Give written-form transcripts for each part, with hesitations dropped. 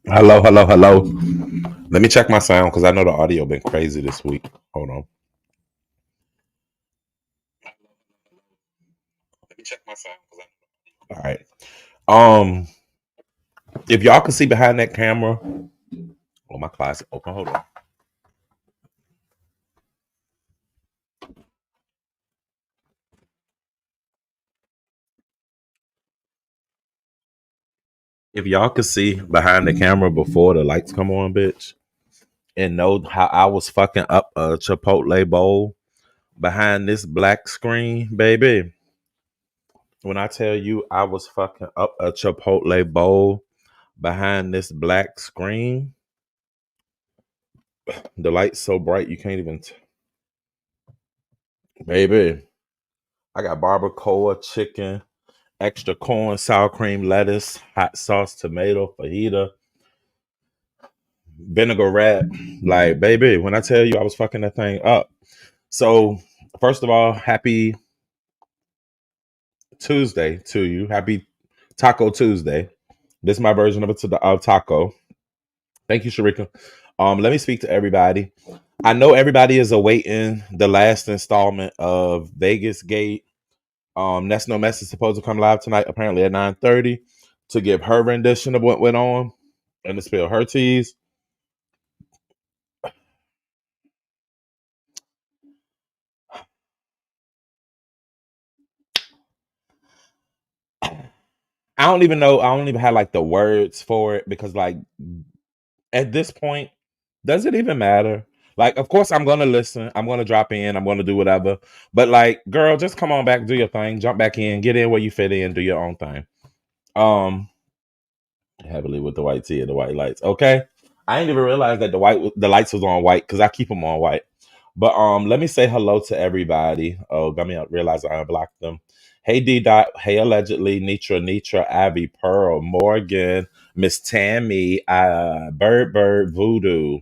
Hello, hello, hello. Let me check my sound because I know the audio been crazy this week. Hold on. Let me check my sound because all right. Um, if y'all can see behind that camera, oh my closet open. Hold on. If y'all can see behind the camera before the lights come on, bitch, and know how I was fucking up a Chipotle bowl behind this black screen, baby. When I tell you I was fucking up a Chipotle bowl behind this black screen, the light's so bright you can't even, baby. I got barbacoa chicken, extra corn, sour cream, lettuce, hot sauce, tomato, fajita, vinaigrette. Like, baby, when I tell you I was fucking that thing up. So, first of all, happy Tuesday to you. Happy Taco Tuesday. This is my version of taco. Thank you, Sharika. Let me speak to everybody. I know everybody is awaiting the last installment of Vegas Gate. That's No Mess is supposed to come live tonight, apparently at 9:30, to give her rendition of what went on and to spill her teas. I don't even know. I don't even have like the words for it because, like, at this point, does it even matter? Like, of course, I'm gonna listen. I'm gonna drop in. I'm gonna do whatever. But like, girl, just come on back, do your thing, jump back in, get in where you fit in, do your own thing. Um, Heavily with the white tea and the white lights. Okay. I didn't even realize that the lights was on white because I keep them on white. But let me say hello to everybody. Oh, let me realize I unblocked them. Hey D Dot, hey allegedly, Nitra, Abby, Pearl, Morgan, Miss Tammy, Bird, Voodoo,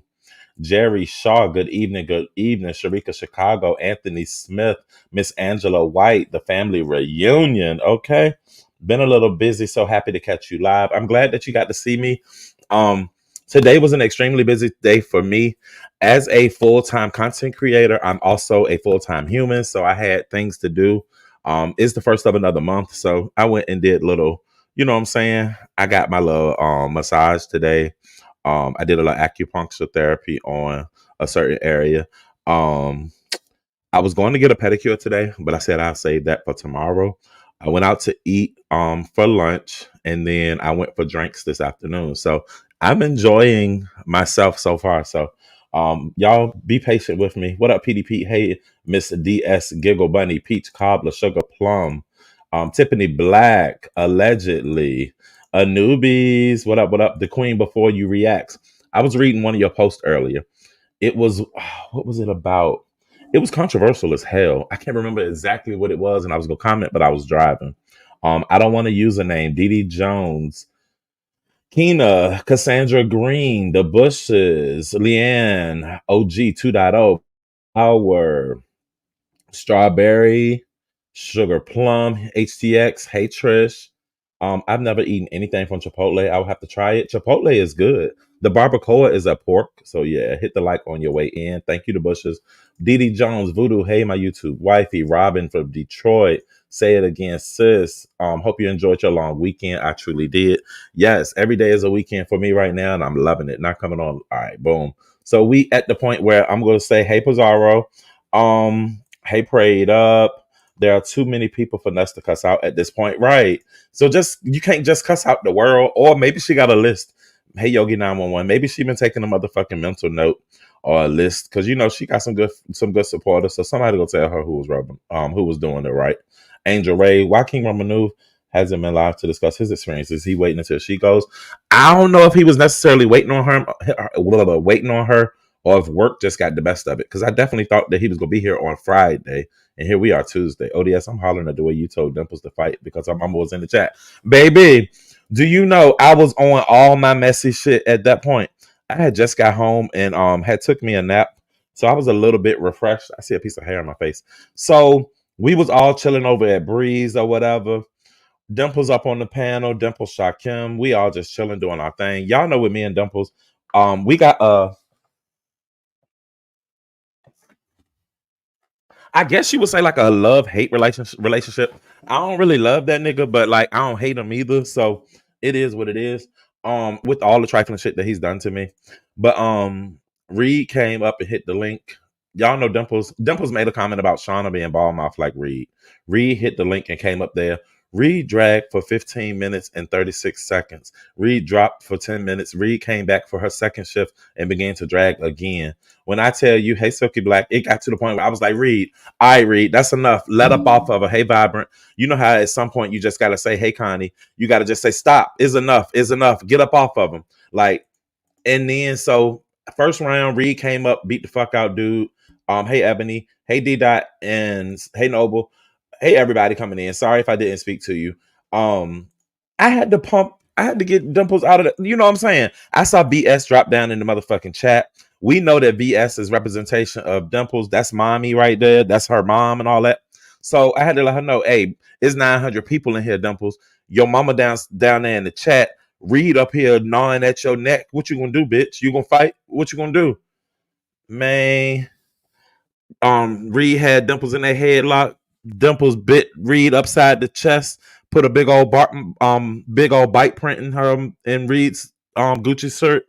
Jerry Shaw, good evening. Sharika Chicago, Anthony Smith, Miss Angela White, the family reunion. Okay. Been a little busy, so happy to catch you live. I'm glad that you got to see me. Um, Today was an extremely busy day for me. As a full-time content creator, I'm also a full-time human, so I had things to do. It's the first of another month, so I went and did little, you know what I'm saying? I got my little massage today. I did a lot of acupuncture therapy on a certain area. Um, I was going to get a pedicure today, but I said I'll save that for tomorrow. I went out to eat for lunch, and then I went for drinks this afternoon. So I'm enjoying myself so far. So y'all be patient with me. What up, PDP? Hey, Miss DS, Giggle Bunny, Peach Cobbler, Sugar Plum, Tiffany Black, allegedly, Anubis. What up? What up? The Queen before you react. I was reading one of your posts earlier. It was what was it about? It was controversial as hell. I can't remember exactly what it was, and I was gonna comment, but I was driving. I don't want to use a name. Dee Dee Jones, Keena, Cassandra Green, The Bushes, Leanne, OG 2.0, Our Strawberry, Sugar Plum, HTX, Hey Trish. I've never eaten anything from Chipotle. I would have to try it. Chipotle is good. The barbacoa is a pork. So yeah, hit the like on your way in. Thank you to Bushes. Dee Dee Jones, Voodoo, hey, my YouTube wifey, Robin from Detroit. Say it again, sis. Hope you enjoyed your long weekend. I truly did. Yes, every day is a weekend for me right now, and I'm loving it. Not coming on. All right, boom. So we at the point where I'm gonna say, hey Pizarro. Hey, prayed up. There are too many people for Ness to cuss out at this point, right? So just you can't just cuss out the world, or maybe she got a list. Hey, Yogi 911. Maybe she been taking a motherfucking mental note or a list because you know she got some good supporters. So somebody go tell her who was doing it right. Angel Ray, why King Romanu hasn't been live to discuss his experiences. He waiting until she goes. I don't know if he was necessarily waiting on her, or if work just got the best of it. Because I definitely thought that he was gonna be here on Friday, and here we are Tuesday. ODS, I'm hollering at the way you told Dimples to fight because our mama was in the chat. Baby, do you know I was on all my messy shit at that point? I had just got home and had took me a nap, so I was a little bit refreshed. I see a piece of hair on my face. So we was all chilling over at Breeze or whatever. Dimples up on the panel, Dimples Shakim. We all just chilling, doing our thing. Y'all know with me and Dimples, we got I guess you would say like a love-hate relationship. I don't really love that nigga, but like I don't hate him either. So it is what it is. With all the trifling shit that he's done to me. But Reed came up and hit the link. Y'all know Dimples. Dimples made a comment about Shauna being ball mouth like Reed. Reed hit the link and came up there. Reed dragged for 15 minutes and 36 seconds. Reed dropped for 10 minutes. Reed came back for her second shift and began to drag again. When I tell you, hey, Silky Black, it got to the point where I was like, Reed, all right, Reed, that's enough. Let up off of her. Hey, Vibrant. You know how at some point you just got to say, hey, Connie, you got to just say, stop. Is enough. Is enough. Get up off of him. Like, and then so first round, Reed came up, beat the fuck out, dude. Hey, Ebony. Hey, D Dot. And hey, Noble. Hey, everybody coming in. Sorry if I didn't speak to you. Um, I had to get Dimples out of the, you know what I'm saying? I saw BS drop down in the motherfucking chat. We know that BS is representation of Dimples. That's mommy right there. That's her mom and all that. So I had to let her know, hey, it's 900 people in here, Dimples. Your mama down there in the chat. Reed up here gnawing at your neck. What you gonna do, bitch? You gonna fight? What you gonna do? Man, Reed had Dimples in their headlock. Dimples bit Reed upside the chest, put a big old bite print in her in Reed's Gucci shirt.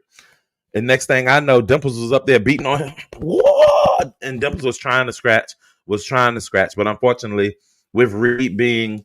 And next thing I know, Dimples was up there beating on him. What? And Dimples was trying to scratch. But unfortunately, with Reed being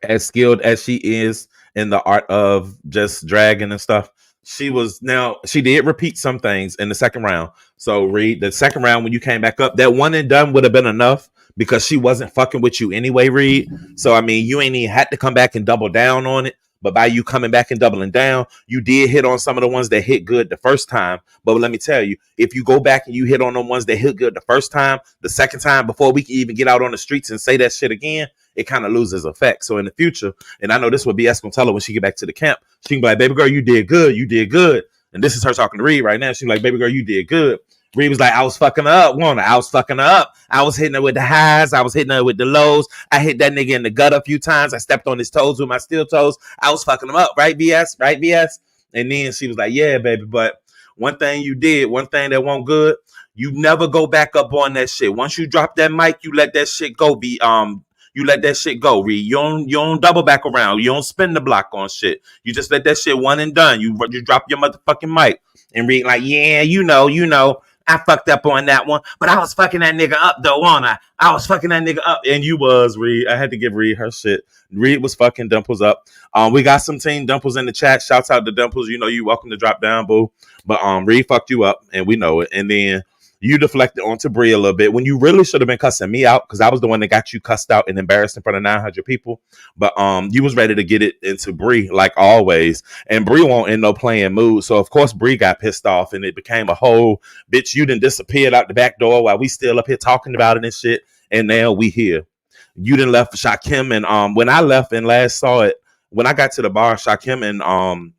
as skilled as she is in the art of just dragging and stuff, she did repeat some things in the second round. So Reed, the second round when you came back up, that one and done would have been enough because she wasn't fucking with you anyway, Reed. So I mean, you ain't even had to come back and double down on it. But by you coming back and doubling down, you did hit on some of the ones that hit good the first time. But let me tell you, if you go back and you hit on the ones that hit good the first time, the second time, before we can even get out on the streets and say that shit again, it kind of loses effect. So in the future, and I know this would be S gonna tell her when she get back to the camp, she can be like, baby girl, you did good. You did good. And this is her talking to Reed right now. She's like, baby girl, you did good. Reed was like, I was fucking her up, Warner. I was fucking her up. I was hitting her with the highs. I was hitting her with the lows. I hit that nigga in the gut a few times. I stepped on his toes with my steel toes. I was fucking him up, right, BS? Right, BS? And then she was like, yeah, baby, but one thing you did, one thing that won't good, you never go back up on that shit. Once you drop that mic, you let that shit go. You let that shit go, Reed. You don't double back around. You don't spin the block on shit. You just let that shit one and done. You drop your motherfucking mic and Reed like, yeah, you know. I fucked up on that one, but I was fucking that nigga up though, wasn't I? I was fucking that nigga up, and you was Reed. I had to give Reed her shit. Reed was fucking Dimples up. We got some team Dimples in the chat. Shouts out to Dimples. You know you welcome to drop down, boo. But Reed fucked you up, and we know it. And then you deflected onto Bree a little bit when you really should have been cussing me out because I was the one that got you cussed out and embarrassed in front of 900 people. But you was ready to get it into Bree like always, and Bree won't in no playing mood. So of course Bree got pissed off, and it became a whole bitch. You done disappeared out the back door while we still up here talking about it and shit. And now we here. You done left for Shakim, and when I left and last saw it, when I got to the bar, Shakim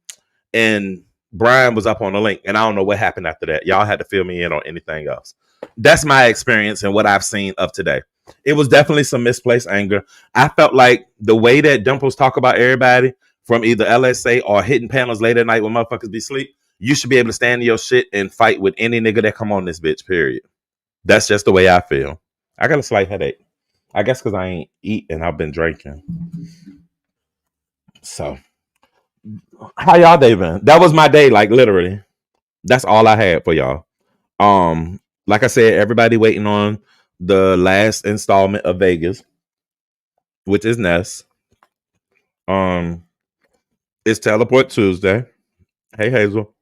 and Brian was up on the link, and I don't know what happened after that. Y'all had to fill me in on anything else. That's my experience and what I've seen of today. It was definitely some misplaced anger. I felt like the way that Dimples talk about everybody from either LSA or hitting panels late at night when motherfuckers be asleep, you should be able to stand in your shit and fight with any nigga that come on this bitch, period. That's just the way I feel. I got a slight headache. I guess because I ain't eat and I've been drinking. So how y'all day been? That was my day, like literally. That's all I had for y'all. Like I said, everybody waiting on the last installment of Vegas, which is Ness. It's Teleport Tuesday. Hey Hazel.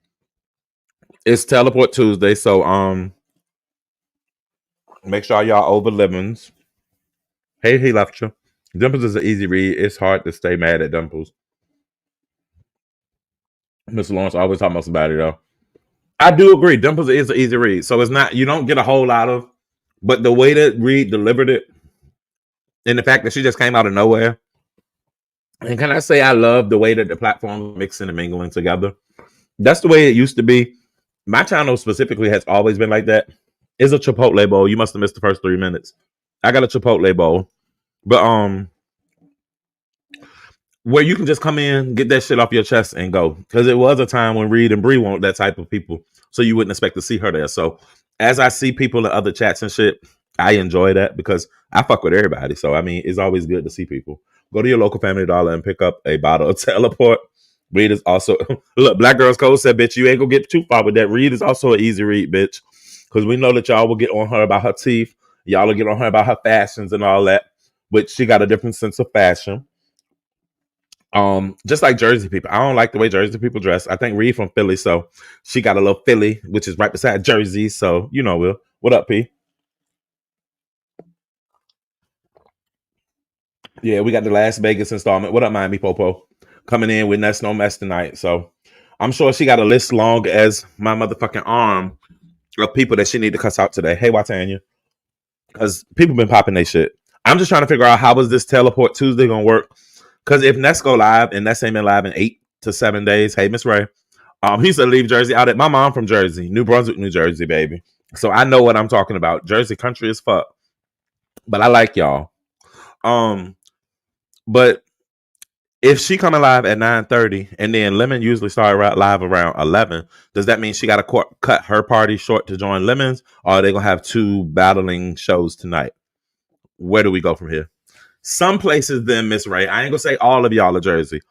It's Teleport Tuesday, so make sure y'all over lemons. Hey, he left you. Dimples is an easy read. It's hard to stay mad at Dimples. Mr. Lawrence always talking about somebody though. I do agree. Dimples is an easy read. So it's not, you don't get a whole lot of, but the way that Reed delivered it and the fact that she just came out of nowhere. And can I say I love the way that the platforms mixing and mingling together? That's the way it used to be. My channel specifically has always been like that. It's a Chipotle bowl. You must have missed the first 3 minutes. I got a Chipotle bowl. But where you can just come in, get that shit off your chest and go. Because it was a time when Reed and Bree weren't that type of people. So you wouldn't expect to see her there. So as I see people in other chats and shit, I enjoy that because I fuck with everybody. So I mean, it's always good to see people. Go to your local Family Dollar and pick up a bottle of Teleport. Reed is also look, Black Girls Code said, bitch, you ain't gonna get too far with that. Reed is also an easy read, bitch. Because we know that y'all will get on her about her teeth. Y'all will get on her about her fashions and all that. But she got a different sense of fashion. Just like Jersey people. I don't like the way Jersey people dress. I think Reed from Philly, so she got a little Philly, which is right beside Jersey. So you know, Will. What up, P? Yeah, we got the Las Vegas installment. What up, Miami Popo? Coming in with That's No Mess tonight. So I'm sure she got a list long as my motherfucking arm of people that she need to cuss out today. Hey, Watanya. Because people been popping their shit. I'm just trying to figure out how is this Teleport Tuesday gonna work. Because if Ness go live and Ness ain't been live in 8 to 7 days, hey, Miss Ray, he used to leave Jersey out at my mom from Jersey, New Brunswick, New Jersey, baby. So I know what I'm talking about. Jersey country is fuck. But I like y'all. But if she coming live at 9:30 and then Lemon usually start live around 11, does that mean she got to cut her party short to join Lemons? Or are they going to have two battling shows tonight? Where do we go from here? Some places then, Miss Ray, I ain't going to say all of y'all are Jersey.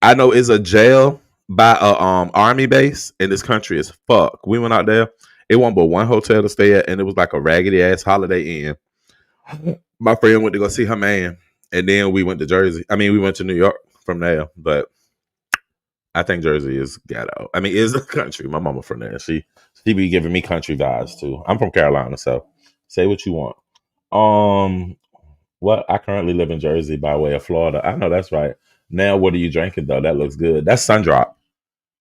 I know it's a jail by a army base in this country is fuck. We went out there. It wasn't but one hotel to stay at, and it was like a raggedy ass Holiday Inn. My friend went to go see her man, and then we went to Jersey. I mean, we went to New York from there, but I think Jersey is ghetto. I mean, it's a country. My mama from there. She be giving me country vibes too. I'm from Carolina, so say what you want. What I currently live in Jersey by way of Florida. I know that's right. Now, what are you drinking though? That looks good. That's Sundrop,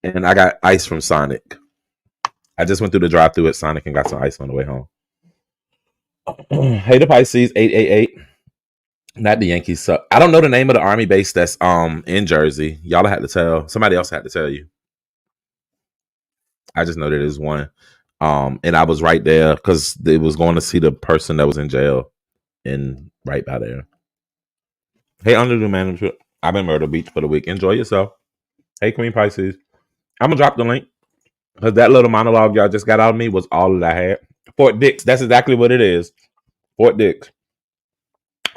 and I got ice from Sonic. I just went through the drive-through at Sonic and got some ice on the way home. Hey, the Pisces 888. Not the Yankees. So I don't know the name of the army base that's in Jersey. Y'all had to tell somebody else had to tell you. I just know that there's one. And I was right there because it was going to see the person that was in jail and right by there. Hey, under the management. I've been Myrtle Beach for the week. Enjoy yourself. Hey, Queen Pisces. I'm gonna drop the link because that little monologue y'all just got out of me was all that I had. Fort Dix. That's exactly what it is. Fort Dix.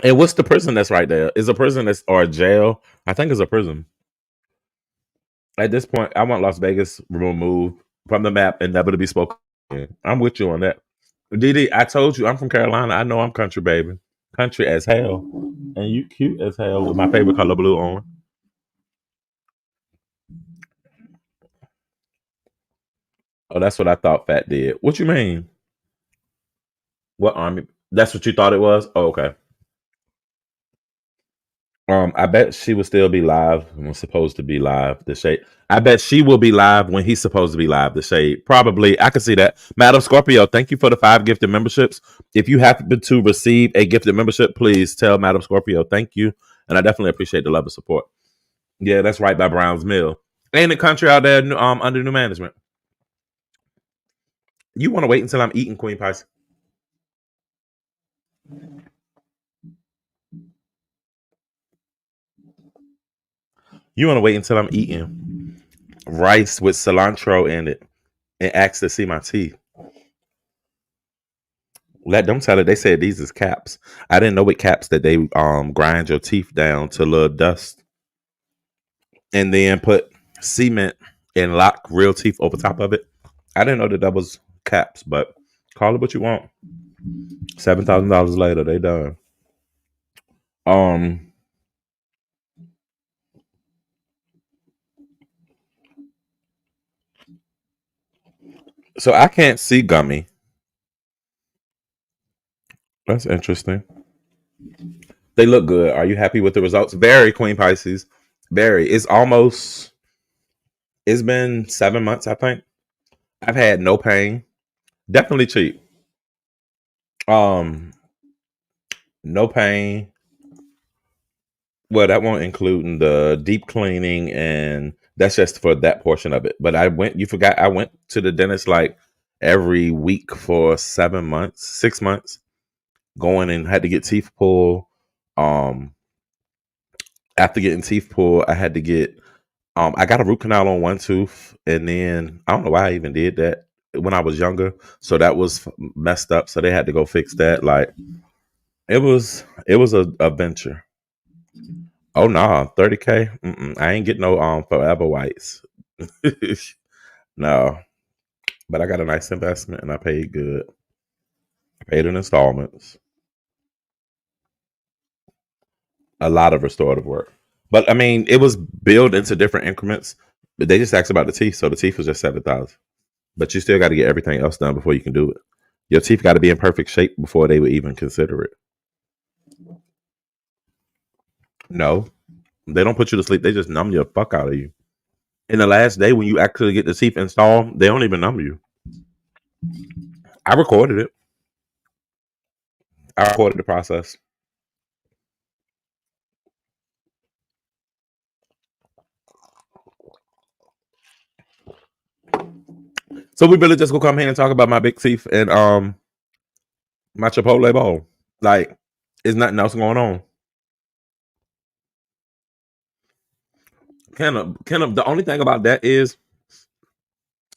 And what's the prison that's right there? Is a prison that's or a jail? I think it's a prison. At this point, I want Las Vegas removed from the map and never to be spoken. I'm with you on that. Didi, I told you I'm from Carolina. I know I'm country, baby. Country as hell. And you cute as hell with my favorite color blue on. Oh, that's what I thought Fat did. What you mean? What army? That's what you thought it was? Oh, okay. I bet she will still be live when supposed to be live. The shade. I bet she will be live when he's supposed to be live. The shade. Probably. I can see that. Madam Scorpio, thank you for the 5 gifted memberships. If you happen to receive a gifted membership, please tell Madam Scorpio thank you. And I definitely appreciate the love and support. Yeah, that's right by Browns Mill. Ain't the country out there under new management. You want to wait until I'm eating Queen Pies? You want to wait until I'm eating rice with cilantro in it and ask to see my teeth? Let them tell it. They said these is caps. I didn't know with caps that they grind your teeth down to little dust and then put cement and lock real teeth over top of it. I didn't know that that was caps, but call it what you want. $7,000 later, they done. Um, so I can't see gummy. That's interesting. They look good. Are you happy with the results? Very, Queen Pisces. Very. It's almost. It's been 7 months, I think. I've had no pain. Definitely cheap. Um, no pain. Well, that won't include the deep cleaning, and that's just for that portion of it. But I went. You forgot. I went to the dentist like every week for 7 months, 6 months. Going and had to get teeth pulled. Um, After getting teeth pulled, I had to get. I got a root canal on one tooth, and then I don't know why I even did that when I was younger. So that was messed up. So they had to go fix that. Like it was a venture. Oh no, 30K. I ain't getting no forever whites. No, but I got a nice investment and I paid good. I paid in installments. A lot of restorative work, but I mean, it was billed into different increments. But they just asked about the teeth, so the teeth was just 7,000. But you still got to get everything else done before you can do it. Your teeth got to be in perfect shape before they would even consider it. No, they don't put you to sleep. They just numb your fuck out of you. In the last day, when you actually get the teeth installed, they don't even numb you. I recorded it. I recorded the process. So we really just gonna come here and talk about my big teeth and my Chipotle bowl. Like, there's nothing else going on. The only thing about that is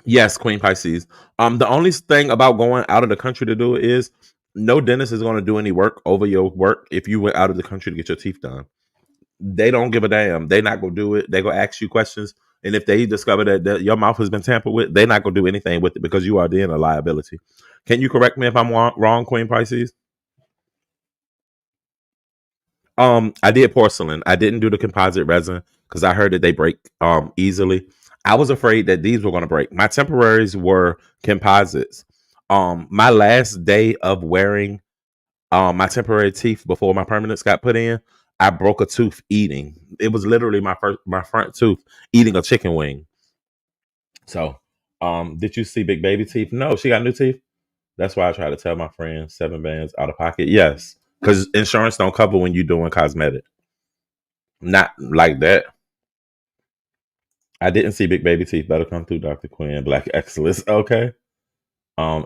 yes, Queen Pisces. The only thing about going out of the country to do it is no dentist is gonna do any work over your work if you went out of the country to get your teeth done. They don't give a damn. They not gonna do it. They gonna ask you questions, and if they discover that your mouth has been tampered with, they're not gonna do anything with it because you are then a liability. Can you correct me if I'm wrong, Queen Pisces? I did porcelain. I didn't do the composite resin because I heard that they break easily. I was afraid that these were gonna break. My temporaries were composites. My last day of wearing my temporary teeth before my permanents got put in, I broke a tooth eating. It was literally my front tooth eating a chicken wing. So, did you see Big Baby teeth? No, she got new teeth. That's why I try to tell my friends 7 bands out of pocket. Yes, because insurance don't cover when you're doing cosmetic. Not like that. I didn't see Big Baby teeth. Better come through, Dr. Quinn. Black excellence. Okay.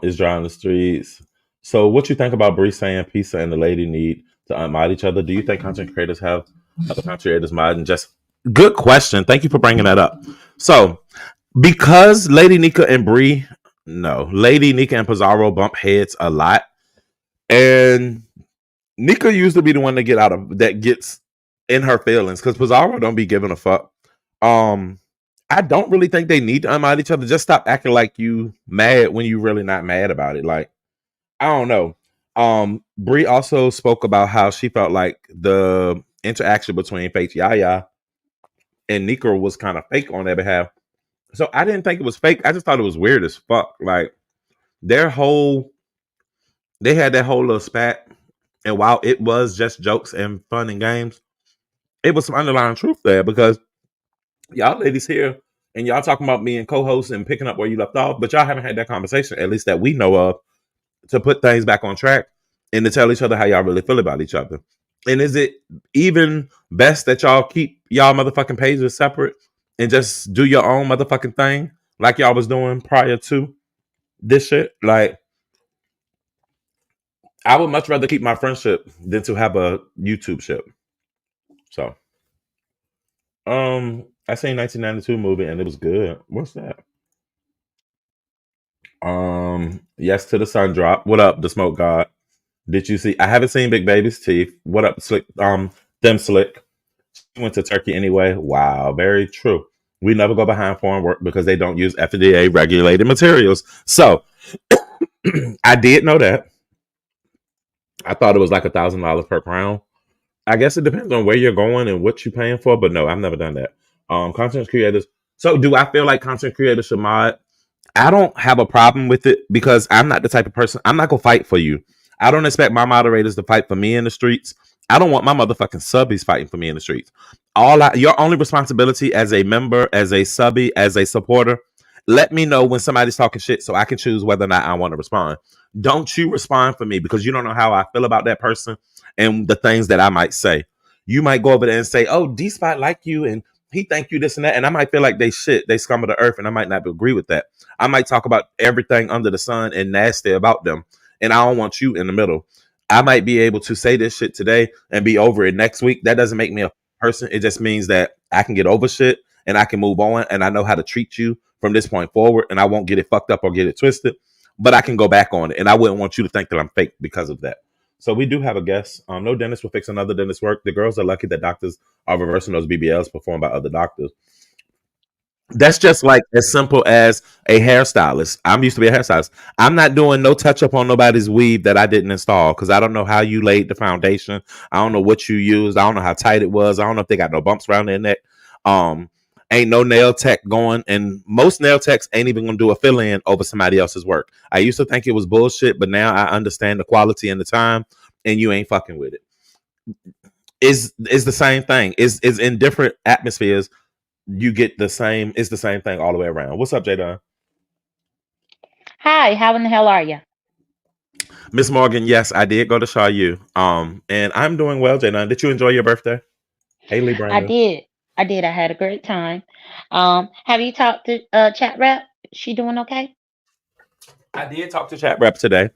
Is dry on the streets. So, what you think about Bree saying Pizza and the lady need to unmod each other? Do you think content creators have other content creators modding? Just good question. Thank you for bringing that up. So, because Lady Nika and Bree, no, Lady Nika and Pizarro bump heads a lot, and Nika used to be the one to get out of that gets in her feelings because Pizarro don't be giving a fuck. Um, I don't really think they need to unmod each other. Just stop acting like you mad when you really not mad about it. Like, I don't know. Brie also spoke about how she felt like the interaction between Faith Yaya and Nika was kind of fake on their behalf. So I didn't think it was fake. I just thought it was weird as fuck. Like their whole, they had that whole little spat, and while it was just jokes and fun and games, it was some underlying truth there because y'all ladies here and y'all talking about being co-hosts and picking up where you left off, but y'all haven't had that conversation, at least that we know of, to put things back on track and to tell each other how y'all really feel about each other. And is it even best that y'all keep y'all motherfucking pages separate and just do your own motherfucking thing like y'all was doing prior to this shit? Like, I would much rather keep my friendship than to have a YouTube ship. So, I seen 1992 movie and it was good. What's that? Yes to the Sun Drop. What up, the Smoke God? Did you see? I haven't seen Big Baby's teeth. What up, Slick? Them Slick. She went to Turkey anyway. Wow, very true. We never go behind foreign work because they don't use FDA regulated materials. So I did know that. I thought it was like $1,000 per crown. I guess it depends on where you're going and what you're paying for, but no, I've never done that. Content creators. So do I feel like content creators should mod? I don't have a problem with it because I'm not the type of person. I'm not gonna fight for you. I don't expect my moderators to fight for me in the streets. I don't want my motherfucking subbies fighting for me in the streets. Your only responsibility as a member, as a subby, as a supporter, let me know when somebody's talking shit so I can choose whether or not I want to respond. Don't you respond for me because you don't know how I feel about that person and the things that I might say. You might go over there and say, "Oh, D Spot like you and he thank you this and that," and I might feel like they shit, they scum of the earth, and I might not agree with that. I might talk about everything under the sun and nasty about them, and I don't want you in the middle. I might be able to say this shit today and be over it next week. That doesn't make me a person. It just means that I can get over shit and I can move on, and I know how to treat you from this point forward, and I won't get it fucked up or get it twisted. But I can go back on it, and I wouldn't want you to think that I'm fake because of that. So we do have a guest. No dentist will fix another dentist's work. The girls are lucky that doctors are reversing those BBLs performed by other doctors. That's just like as simple as a hairstylist. I'm used to be a hairstylist. I'm not doing no touch up on nobody's weave that I didn't install because I don't know how you laid the foundation. I don't know what you used. I don't know how tight it was. I don't know if they got no bumps around their neck. Um, ain't no nail tech going, and most nail techs ain't even gonna do a fill in over somebody else's work. I used to think it was bullshit, but now I understand the quality and the time, and you ain't fucking with it. Is the same thing. Is in different atmospheres you get the same. It's the same thing all the way around. What's up, Jada? Hi, how in the hell are you? Miss Morgan? Yes, I did go to Shaw U. And I'm doing well, Jada. Did you enjoy your birthday? Haley I Brandon. did. I did. I had a great time. Have you talked to Chat Rep? She doing okay? I did talk to Chat Rep today.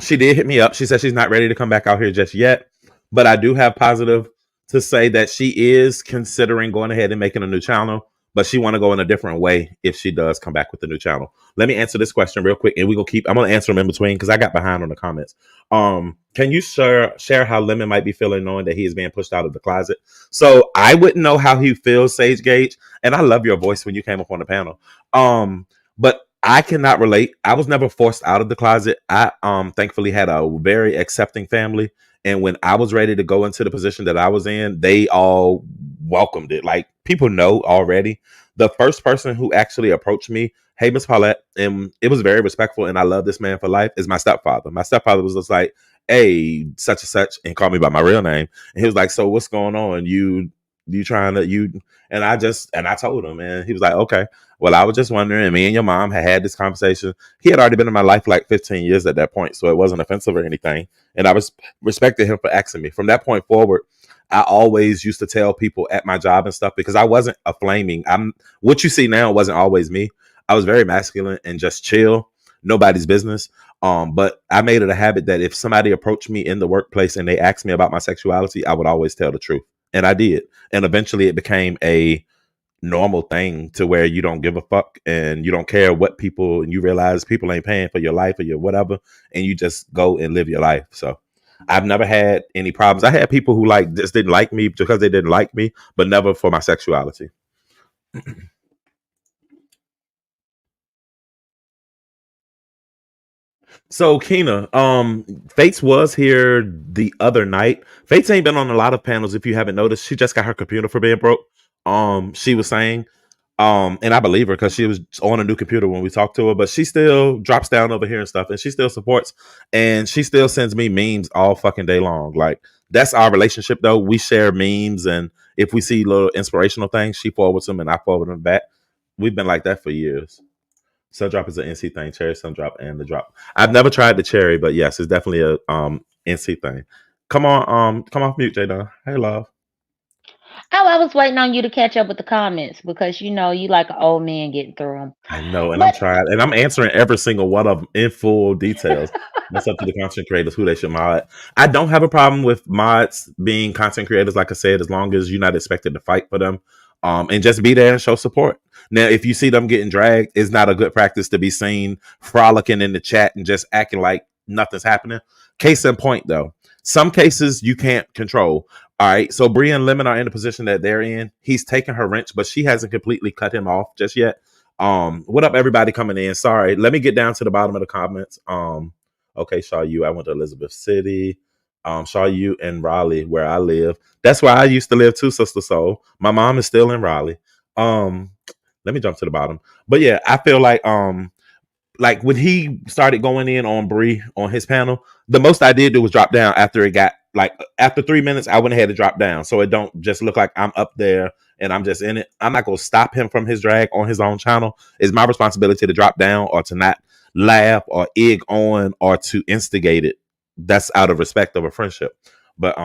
She did hit me up. She said she's not ready to come back out here just yet, but I do have positive to say that she is considering going ahead and making a new channel, but she want to go in a different way if she does come back with the new channel. Let me answer this question real quick, and we gonna keep. I'm gonna answer them in between because I got behind on the comments. Can you share how Lemon might be feeling knowing that he is being pushed out of the closet? So I wouldn't know how he feels, Sage Gage, and I love your voice when you came up on the panel. But I cannot relate. I was never forced out of the closet. I thankfully had a very accepting family. And when I was ready to go into the position that I was in, they all welcomed it. Like people know already. The first person who actually approached me, "Hey, Miss Paulette," and it was very respectful, and I love this man for life, is my stepfather. My stepfather was just like, hey, such and such, and called me by my real name. And he was like, so what's going on? You trying to you? And I told him, and he was like, okay. Well, I was just wondering. Me and your mom had this conversation. He had already been in my life like 15 years at that point, so it wasn't offensive or anything. And I was respected him for asking me. From that point forward, I always used to tell people at my job and stuff because I wasn't a flaming. I'm what you see now wasn't always me. I was very masculine and just chill, nobody's business. But I made it a habit that if somebody approached me in the workplace and they asked me about my sexuality, I would always tell the truth. And I did. And eventually it became a normal thing to where you don't give a fuck and you don't care what people, and you realize people ain't paying for your life or your whatever, and you just go and live your life. So I've never had any problems. I had people who like just didn't like me because they didn't like me, but never for my sexuality. So Keena, Fates was here the other night. Fates ain't been on a lot of panels if you haven't noticed. She just got her computer for being broke. She was saying, and I believe her because she was on a new computer when we talked to her, but she still drops down over here and stuff, and she still supports, and she still sends me memes all fucking day long. Like that's our relationship, though. We share memes, and if we see little inspirational things, she forwards them, and I forward them back. We've been like that for years. Sundrop is an NC thing. Cherry Sundrop and the drop. I've never tried the cherry, but yes, it's definitely a NC thing. Come on, come off mute, Jada. Hey, love. Oh, I was waiting on you to catch up with the comments because you know you like an old man getting through them. I know, and I'm But trying, and I'm answering every single one of them in full details. That's up to the content creators who they should mod. I don't have a problem with mods being content creators, like I said, as long as you're not expected to fight for them, and just be there and show support. Now, if you see them getting dragged, it's not a good practice to be seen frolicking in the chat and just acting like nothing's happening. Case in point, though, some cases you can't control. All right, so Bria and Lemon are in the position that they're in. He's taking her wrench, but she hasn't completely cut him off just yet. What up, everybody coming in? Sorry, let me get down to the bottom of the comments. Okay, Shaw, you. I went to Elizabeth City. Shaw, you in Raleigh, where I live. That's where I used to live too, Sister Soul. My mom is still in Raleigh. Um, let me jump to the bottom. But yeah, I feel like when he started going in on Bree on his panel, the most I did do was drop down after it got like after 3 minutes, I went ahead to drop down. So it don't just look like I'm up there and I'm just in it. I'm not gonna stop him from his drag on his own channel. It's my responsibility to drop down or to not laugh or egg on or to instigate it. That's out of respect of a friendship. But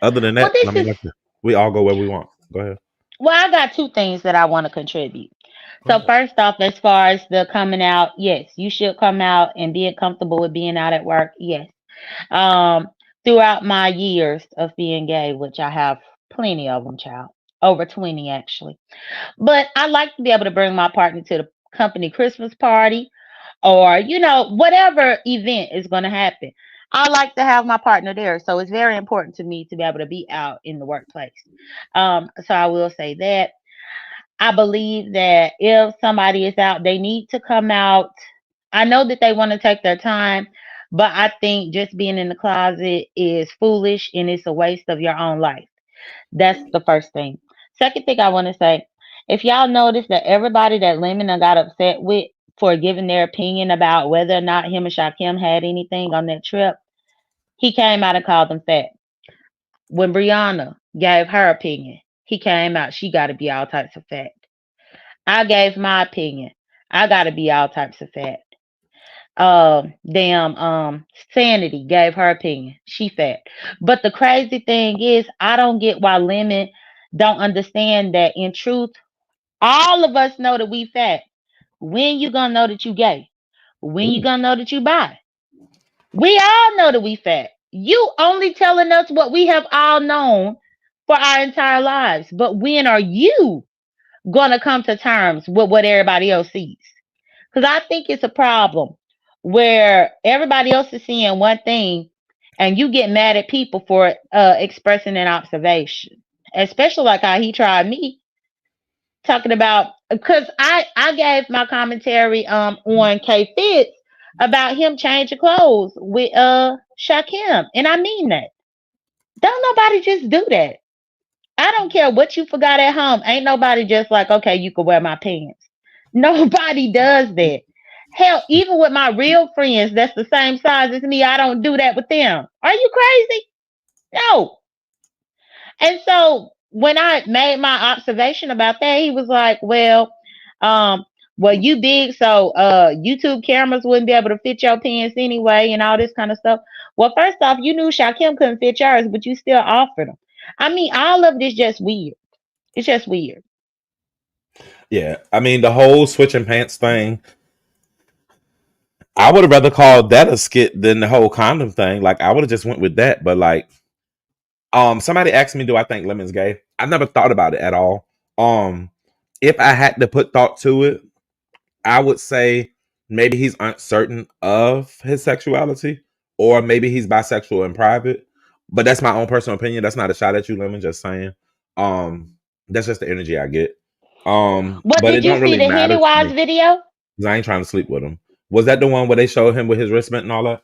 other than well, that, I this mean is like we all go where we want. Go ahead. well, I got two things that I want to contribute. So Oh. first off, as far as the coming out, yes, you should come out and being comfortable with being out at work. Yes. Um, Throughout my years of being gay, which I have plenty of them, child, over 20 actually. But I like to be able to bring my partner to the company Christmas party or, whatever event is going to happen. I like to have my partner there. So it's very important to me to be able to be out in the workplace. So I will say that. I believe that if somebody is out, they need to come out. I know that they want to take their time, but I think just being in the closet is foolish and it's a waste of your own life. That's the first thing. Second thing I want to say, if y'all notice that everybody that Lemon done got upset with for giving their opinion about whether or not him and Shakim had anything on that trip, he came out and called them fat. When Brianna gave her opinion, he came out, she got to be all types of fat. I gave my opinion. I got to be all types of fat. Damn, Sanity gave her opinion. She fat. But the crazy thing is, I don't get why Lemon don't understand that in truth, all of us know that we fat. When you gonna know that you gay? When you Ooh. gonna know that you bi? We all know that we fat. You only telling us what we have all known for our entire lives. But when are you gonna come to terms with what everybody else sees? Because I think it's a problem where everybody else is seeing one thing and you get mad at people for expressing an observation. Especially like how he tried me talking about because I gave my commentary on K Fitz about him changing clothes with Shakim. And I mean that. Don't nobody just do that. I don't care what you forgot at home. Ain't nobody just like, okay, you can wear my pants. Nobody does that. Hell, even with my real friends that's the same size as me, I don't do that with them. Are you crazy? No. And so when I made my observation about that, he was like, um, well, you big, so YouTube cameras wouldn't be able to fit your pants anyway, and all this kind of stuff. Well, first off, you knew Shaquem couldn't fit yours, but you still offered them. I mean, all of this just weird. It's just weird. Yeah, I mean the whole switching pants thing. I would have rather called that a skit than the whole condom thing. Like I would have just went with that. But like, somebody asked me, do I think Lemon's gay? I never thought about it at all. Um, if I had to put thought to it, I would say maybe he's uncertain of his sexuality, or maybe he's bisexual in private. But that's my own personal opinion. That's not a shot at you, Lemon. Just saying. Um, that's just the energy I get. But But it did you don't see really the matter to Hennywise me video? because I ain't trying to sleep with him. Was that the one where they showed him with his wristband and all that?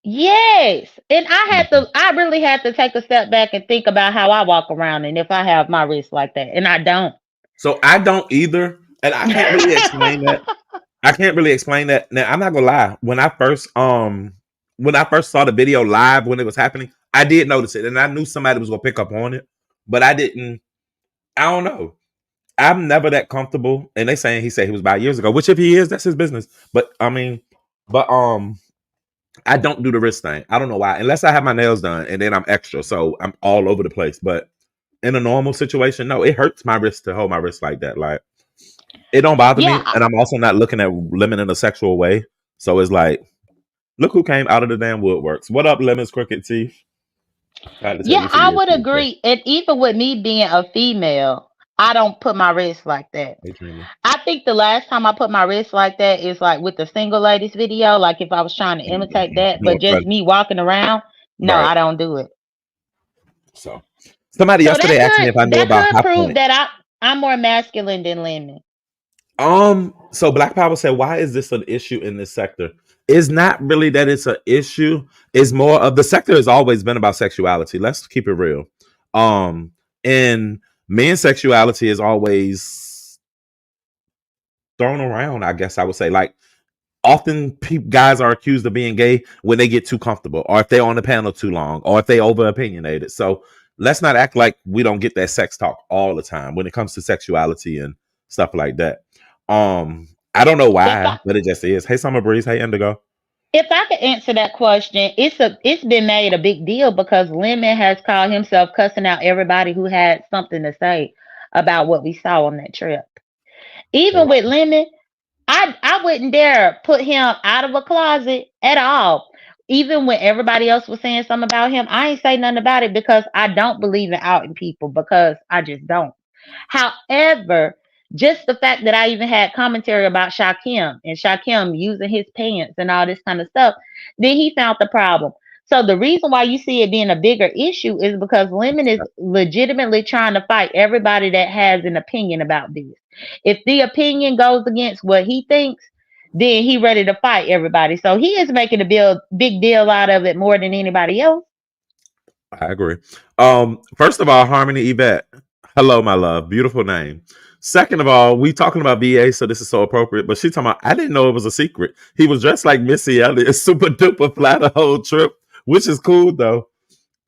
Yes. And Mhm. I really had to take a step back and think about how I walk around and if I have my wrist like that. And I don't. So I don't either, and I can't really explain that. I can't really explain that. Now I'm not gonna lie. When I first saw the video live when it was happening, I did notice it, and I knew somebody was gonna pick up on it, but I didn't. I don't know. I'm never that comfortable, and they saying he said he was about years ago. Which if he is, that's his business. But I mean, but I don't do the wrist thing. I don't know why, unless I have my nails done, and then I'm extra, so I'm all over the place. But in a normal situation, no, it hurts my wrist to hold my wrist like that. Like it don't bother Yeah, me, and I'm also not looking at Lemon in a sexual way. So it's like, look who came out of the damn woodworks. What up, Lemon's crooked teeth? I had to tell yeah, you for I years, would Tuesday. agree. And even with me being a female, I don't put my wrist like that. Hey, Trina. I think the last time I put my wrist like that is like with the single ladies video, like if I was trying to imitate that, No, but it's just funny. me walking around, no, Right. I don't do it. So somebody So yesterday asked me if I knew that about could High prove Point. that I'm more masculine than Lemon. So Black Power said, why is this an issue in this sector? It's not really that it's an issue. It's more of the sector has always been about sexuality. Let's keep it real. Um, and men's sexuality is always thrown around, I guess I would say. Like often guys are accused of being gay when they get too comfortable or if they're on the panel too long or if they over opinionated. So let's not act like we don't get that sex talk all the time when it comes to sexuality and stuff like that. I don't know If I why, but it just is. Hey, Summer Breeze. Hey, Indigo. if I could answer that question, it's been made a big deal because Lemon has called himself cussing out everybody who had something to say about what we saw on that trip. Even with Lemon, I wouldn't dare put him out of a closet at all. Even when everybody else was saying something about him, I ain't say nothing about it because I don't believe in outing people because I just don't. However, just the fact that I even had commentary about Shakim and Shakim using his pants and all this kind of stuff, then he found the problem. So the reason why you see it being a bigger issue is because Lemon is legitimately trying to fight everybody that has an opinion about this. If the opinion goes against what he thinks, then he ready to fight everybody. So he is making a big deal out of it more than anybody else. I agree. First of all, Harmony Yvette. Hello, my love. Beautiful name. Second of all, we talking about BA, so this is so appropriate. But she talking about, I didn't know it was a secret. He was dressed like Missy Elliott, super duper fly the whole trip, which is cool though.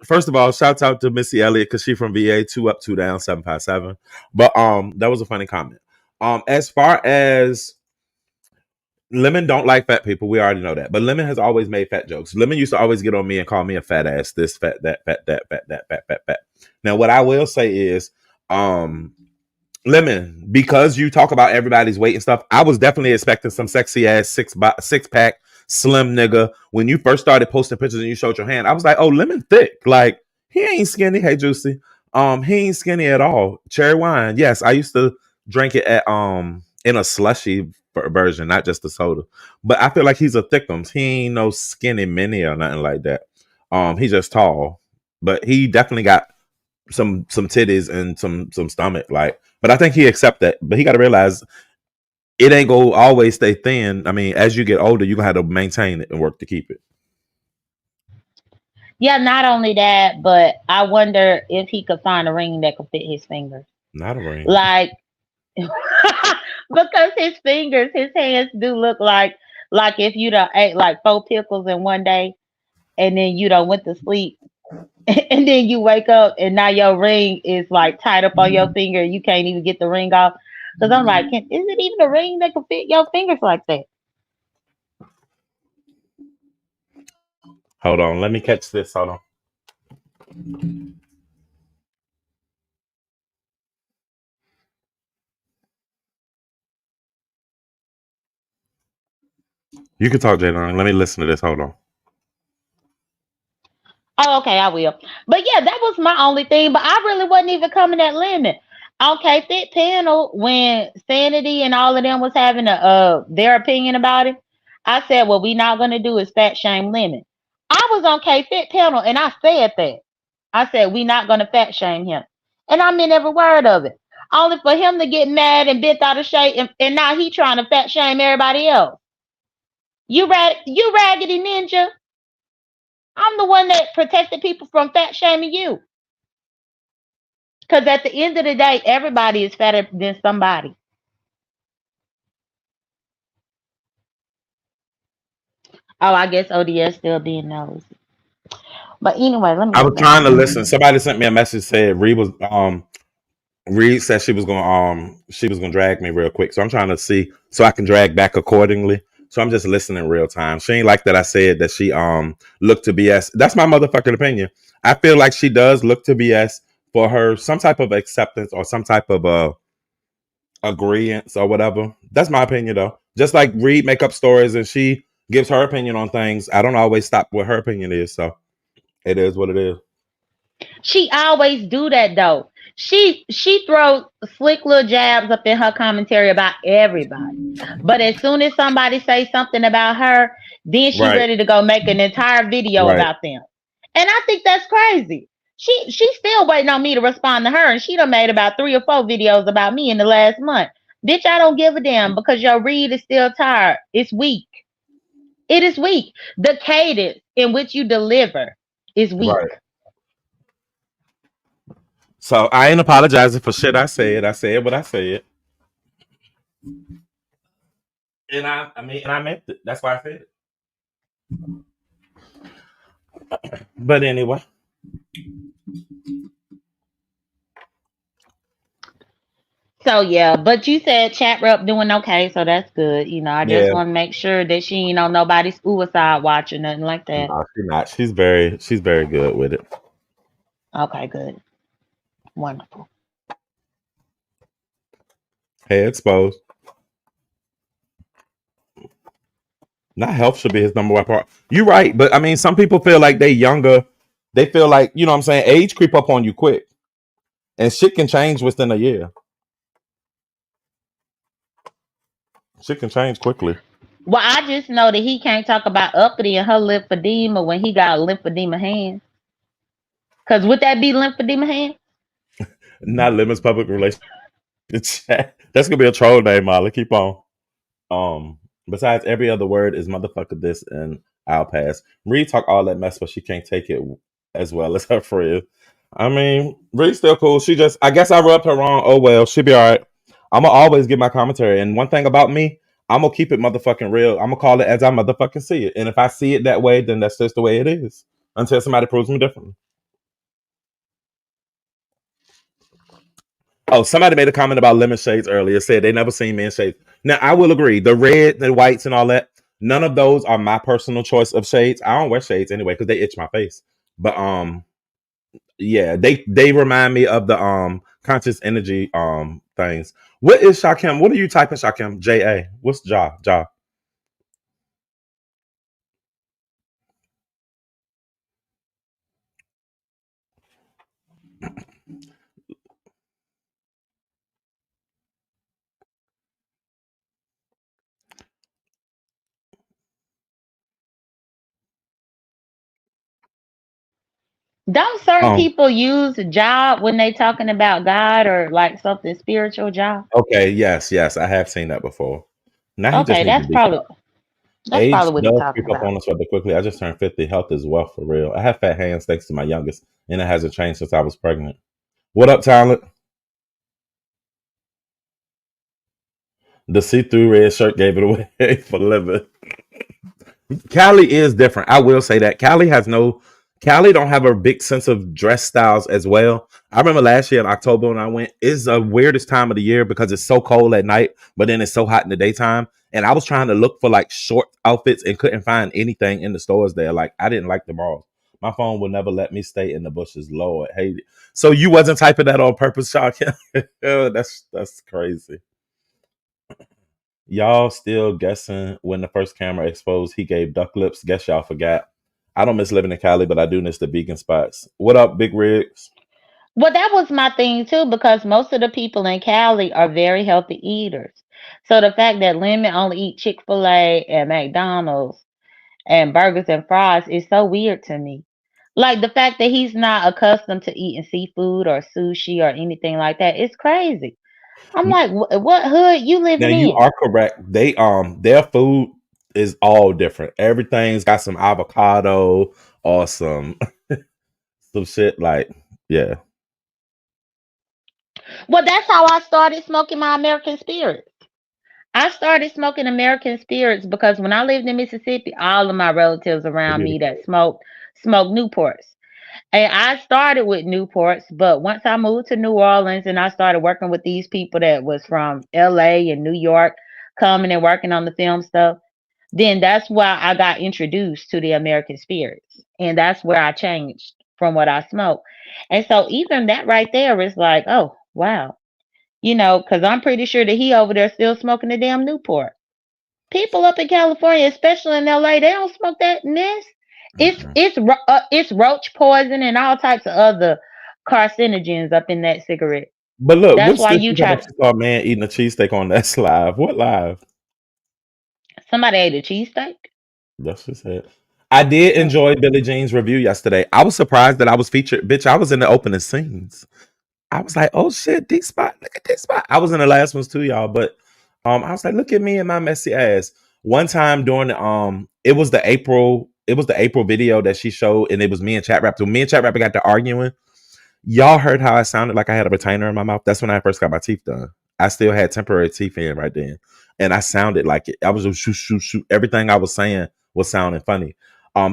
First of all, shouts out to Missy Elliott because she from VA, two up, two down, 757. But that was a funny comment. As far as Lemon don't like fat people. We already know that. But Lemon has always made fat jokes. Lemon used to always get on me and call me a fat ass, this, fat, that, fat, that, fat, that, fat, fat, fat. Now, what I will say is, um, Lemon, because you talk about everybody's weight and stuff, I was definitely expecting some sexy ass six pack slim nigga. When you first started posting pictures and you showed your hand, I was like, oh, Lemon thick. Like, he ain't skinny. Hey, Juicy. He ain't skinny at all. Cherry wine. Yes, I used to drink it at in a slushy version, not just the soda. But I feel like he's a thickums. He ain't no skinny mini or nothing like that. He's just tall. But he definitely got some titties and some stomach. Like, but I think he accept that. But he got to realize it ain't go always stay thin. I mean, as you get older, you gonna have to maintain it and work to keep it. Yeah, not only that, but I wonder if he could find a ring that could fit his fingers. Not a ring. Like because his fingers, his hands do look like Like if you done ate like 4 pickles in one day and then you done went to sleep and then you wake up and now your ring is like tied up on your finger and you can't even get the ring off. Cause I'm like, is it even a ring that can fit your fingers like that? Hold on, let me catch this. Hold on. You can talk, Jalen. Let me listen to this. Hold on. Oh, okay, I will. But yeah, that was my only thing. But I really wasn't even coming at limit. Okay, fit panel when Sanity and all of them was having their opinion about it. I said, what we not gonna do is fat shame limit. I was on K Fit panel and I said that. I said we not gonna fat shame him, and I meant every word of it. Only for him to get mad and bent out of shape, and now he trying to fat shame everybody else. You raggedy ninja. I'm the one that protected people from fat shaming you. Because at the end of the day, everybody is fatter than somebody. Oh, I guess ODS still being nosy. But anyway, let me I go was back trying on to here. listen. Somebody sent me a message said Reed said she was gonna drag me real quick. So I'm trying to see so I can drag back accordingly. So I'm just listening real time. She ain't like that I said that she looked to BS. That's my motherfucking opinion. I feel like she does look to BS for her some type of acceptance or some type of agreement or whatever. That's my opinion though. Just like Reed make up stories and she gives her opinion on things. I don't always stop what her opinion is. So it is what it is. She always do that though. She throws slick little jabs up in her commentary about everybody. But as soon as somebody says something about her, then she Right. ready to go make an entire video Right. about them. And I think that's crazy. She's still waiting on me to respond to her, and she done made about 3 or 4 videos about me in the last month. Bitch, I don't give a damn because your read is still tired. It's weak. It is weak. The cadence in which you deliver is weak. Right. So I ain't apologizing for shit I said. I said what I said. And I meant it. That's why I said it. But anyway. So yeah, but you said chat rep doing okay, so that's good. I just Yeah. want to make sure that she ain't on nobody's suicide watch or nothing like that. No, she's not. She's very good with it. Okay, good. Wonderful. Head exposed. Not health should be his number one part. You're right, but I mean some people feel like they younger. They feel like, you know what I'm saying, age creep up on you quick. And shit can change within a year. Shit can change quickly. Well, I just know that he can't talk about uppity and her lymphedema when he got lymphedema hands. Cause would that be lymphedema hands? Not limits public relations. That's gonna be a troll name, Molly. Keep on. Um, Besides every other word is motherfucker this and I'll pass. Reed talk all that mess, but she can't take it as well as her friend. I mean, Reed's still cool. She just I guess I rubbed her wrong. Oh well, she'll be alright. I'ma always give my commentary. And one thing about me, I'm gonna keep it motherfucking real. I'm gonna call it as I motherfucking see it. And if I see it that way, then that's just the way it is. Until somebody proves me differently. Oh, somebody made a comment about lemon shades earlier. Said they never seen men shades. Now I will agree. The red, the whites, and all that. None of those are my personal choice of shades. I don't wear shades anyway because they itch my face. But yeah, they remind me of the conscious energy things. What is Shakim? What are you typing, Shakim? J.A. What's Ja? Don't certain Um, people use job when they talking about God or like something spiritual job? okay, yes, I have seen that before. Now he just Okay, needs to be cut. that's Age probably what he's does talking creep up about. on us rather quickly. I just turned 50. Health is wealth for real. I have fat hands thanks to my youngest, and it hasn't changed since I was pregnant. What up, talent? The see-through red shirt gave it away for living. Cali is different. I will say that Cali don't have a big sense of dress styles as well. I remember last year in October when I went, it's the weirdest time of the year because it's so cold at night, but then it's so hot in the daytime. And I was trying to look for like short outfits and couldn't find anything in the stores there. Like I didn't like the malls. My phone would never let me stay in the bushes. Lord, hate it. So you wasn't typing that on purpose, Shock? That's crazy. Y'all still guessing when the first camera exposed he gave duck lips? Guess y'all forgot. I don't miss living in Cali, but I do miss the vegan spots. What up, Big Rigs? Well, that was my thing too, because most of the people in Cali are very healthy eaters. So the fact that Lemon only eat Chick-fil-A and McDonald's and burgers and fries is so weird to me. Like the fact that he's not accustomed to eating seafood or sushi or anything like that, it's crazy. I'm like, what hood you Now living you in? are correct. They their food is all different. Everything's got some avocado or some shit like yeah. Well, that's how I started smoking my American Spirits. I started smoking American Spirits because when I lived in Mississippi, all of my relatives around me that smoked Newports. And I started with Newports, but once I moved to New Orleans and I started working with these people that was from LA and New York, coming and working on the film stuff, then that's why I got introduced to the American Spirits. And that's where I changed from what I smoked. And so even that right there is like, oh, wow. Because I'm pretty sure that he over there still smoking the damn Newport. People up in California, especially in LA, they don't smoke that mess. Mm-mm. It's roach poison and all types of other carcinogens up in that cigarette. But look, That's what's why this you you talking try. about? You saw a man eating a cheesesteak on that live. What live? Somebody ate a cheesesteak. That's just it. I did Mm. enjoy Billie Jean's review yesterday. I was surprised that I was featured. Bitch, I was in the opening scenes. I was like, oh shit, D spot, look at this spot. I was in the last ones too, y'all. But I was like, look at me and my messy ass. One time during the it was the April video that she showed, and it was me and Chat Rapper. Me and Chat Rapper got to arguing. Y'all heard how I sounded like I had a retainer in my mouth. That's when I first got my teeth done. I still had temporary teeth in right then, and I sounded like it. I was just shoot, shoot, shoot. Everything I was saying was sounding funny.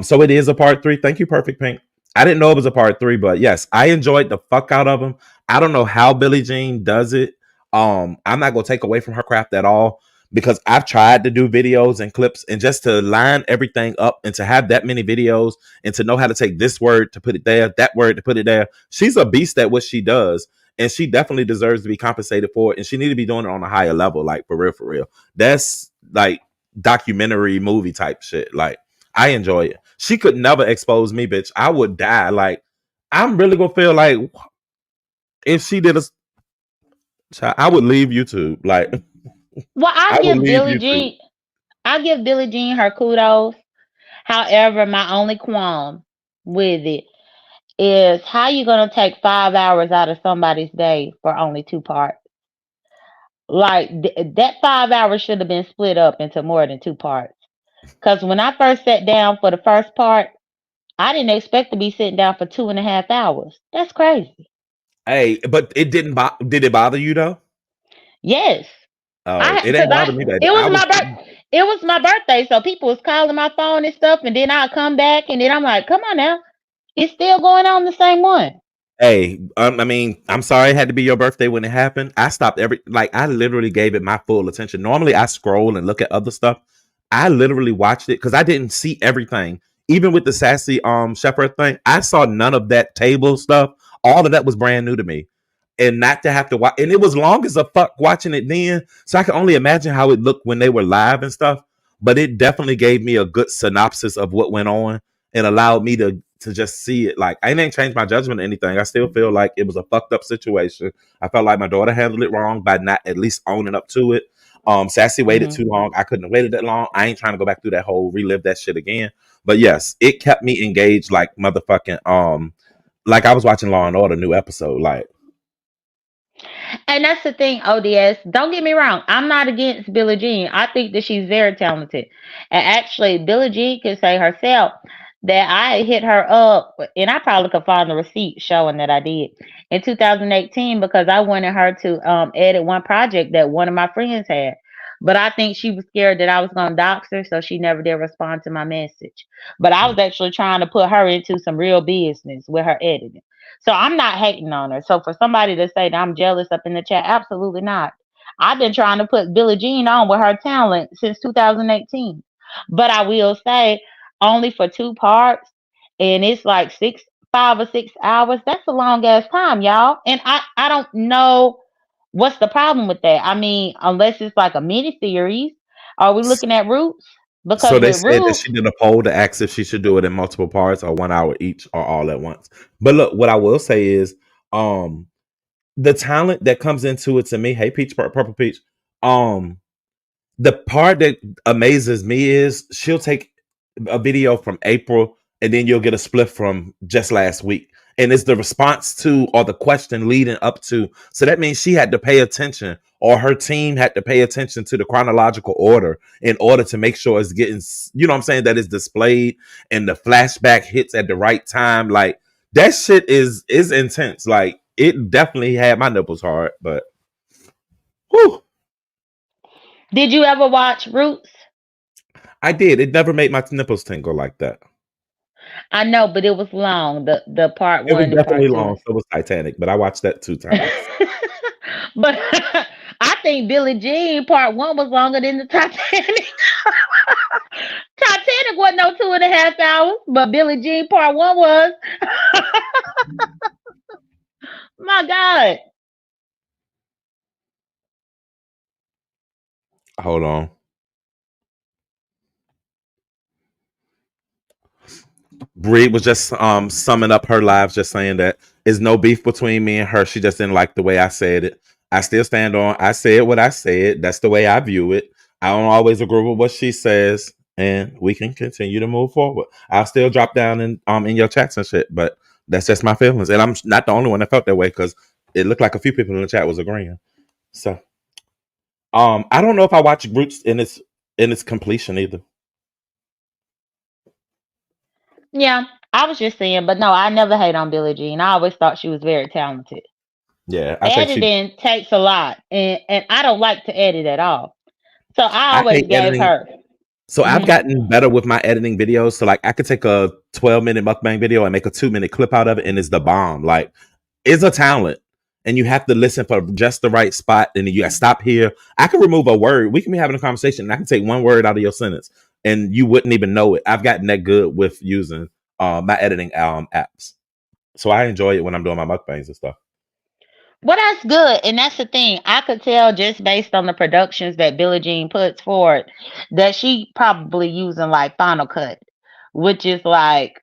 So it is a part three. Thank you, Perfect Pink. I didn't know it was a part three, but yes, I enjoyed the fuck out of them. I don't know how Billie Jean does it. I'm not gonna take away from her craft at all because I've tried to do videos and clips and just to line everything up and to have that many videos and to know how to take this word to put it there, that word to put it there. She's a beast at what she does, and she definitely deserves to be compensated for it. And she need to be doing it on a higher level, like for real, for real. That's like documentary movie type shit. Like I enjoy it. She could never expose me, bitch. I would die. Like I'm really gonna feel like if she did a, I would leave YouTube. Like Well, I would leave YouTube. I give Billie Jean her kudos. However, my only qualm with it is how you gonna take 5 hours out of somebody's day for only two parts. Like that 5 hours should have been split up into more than two parts. Because when I first sat down for the first part, I didn't expect to be sitting down for 2.5 hours. That's crazy. Hey, but it didn't. Did it bother you though? Yes, Oh, I it ain't because I bothered me that. it I was was. it was my birthday, so people was calling my phone and stuff, and then I'll come back, and then I'm like, come on now, it's still going on the same one. Hey, I mean, I'm sorry it had to be your birthday when it happened. I stopped I literally gave it my full attention. Normally, I scroll and look at other stuff. I literally watched it because I didn't see everything. Even with the sassy shepherd thing, I saw none of that table stuff. All of that was brand new to me, and not to have to watch. And it was long as a fuck watching it then, so I can only imagine how it looked when they were live and stuff. But it definitely gave me a good synopsis of what went on and allowed me to just see it. Like I didn't change my judgment or anything. I still feel like it was a fucked up situation. I felt like my daughter handled it wrong by not at least owning up to it. Sassy waited Hmm. too long. I couldn't have waited that long. I ain't trying to go back through that whole relive that shit again. But yes, it kept me engaged like motherfucking like I was watching Law and Order new episode. Like And that's the thing, ODS. Don't get me wrong. I'm not against Billie Jean. I think that she's very talented. And actually, Billie Jean can say herself that I hit her up, and I probably could find the receipt showing that I did in 2018 because I wanted her to edit one project that one of my friends had. But I think she was scared that I was gonna dox her, so she never did respond to my message. But I was actually trying to put her into some real business with her editing. So I'm not hating on her. So for somebody to say that I'm jealous up in the chat, absolutely not. I've been trying to put Billie Jean on with her talent since 2018. But I will say only for 2 parts, and it's like 5 or 6 hours. That's a long ass time, y'all. And I don't know what's the problem with that. I mean, unless it's like a mini series, are we looking at Roots? So Because they with said that Roots, she did a poll to ask if she should do it in multiple parts or 1 hour each or all at once. But look, what I will say is, um, the talent that comes into it to me, hey Peach, Purple Peach, um, the part that amazes me is she'll take a video from April and then you'll get a split from just last week. And it's the response to or the question leading up to. So that means she had to pay attention or her team had to pay attention to the chronological order in order to make sure it's getting, you know what I'm saying, that is displayed and the flashback hits at the right time. Like that shit is intense. Like it definitely had my nipples hard, but whew, did you ever watch Roots? I did. It never made my nipples tingle like that. I know, but it was long. The part It was one and definitely part two. long. So was Titanic, but I watched that 2 times. But I think Billie Jean part one was longer than the Titanic. Titanic wasn't no 2.5 hours, but Billie Jean part one was. My God. Hold on. Bree was just summing up her lives, just saying that there's no beef between me and her. She just didn't like the way I said it. I still stand on. I said what I said. That's the way I view it. I don't always agree with what she says, and we can continue to move forward. I'll still drop down in your chats and shit, but that's just my feelings, and I'm not the only one that felt that way because it looked like a few people in the chat was agreeing. So, I don't know if I watched Roots in its completion either. Yeah, I was just saying, but no, I never hate on Billie Jean. I always thought she was very talented. Yeah, I think she. Editing takes a lot, and I don't like to edit at all. So I I always hate gave editing. her. So I've Hmm. gotten better with my editing videos. So like I could take a 12-minute mukbang video and make a 2-minute clip out of it, and it's the bomb. Like it's a talent, and you have to listen for just the right spot, and then you got to stop here. I can remove a word. We can be having a conversation, and I can take one word out of your sentence, and you wouldn't even know it. I've gotten that good with using my editing apps. So I enjoy it when I'm doing my mukbangs and stuff. Well, that's good, and that's the thing. I could tell just based on the productions that Billie Jean puts forward that she probably using like Final Cut, which is like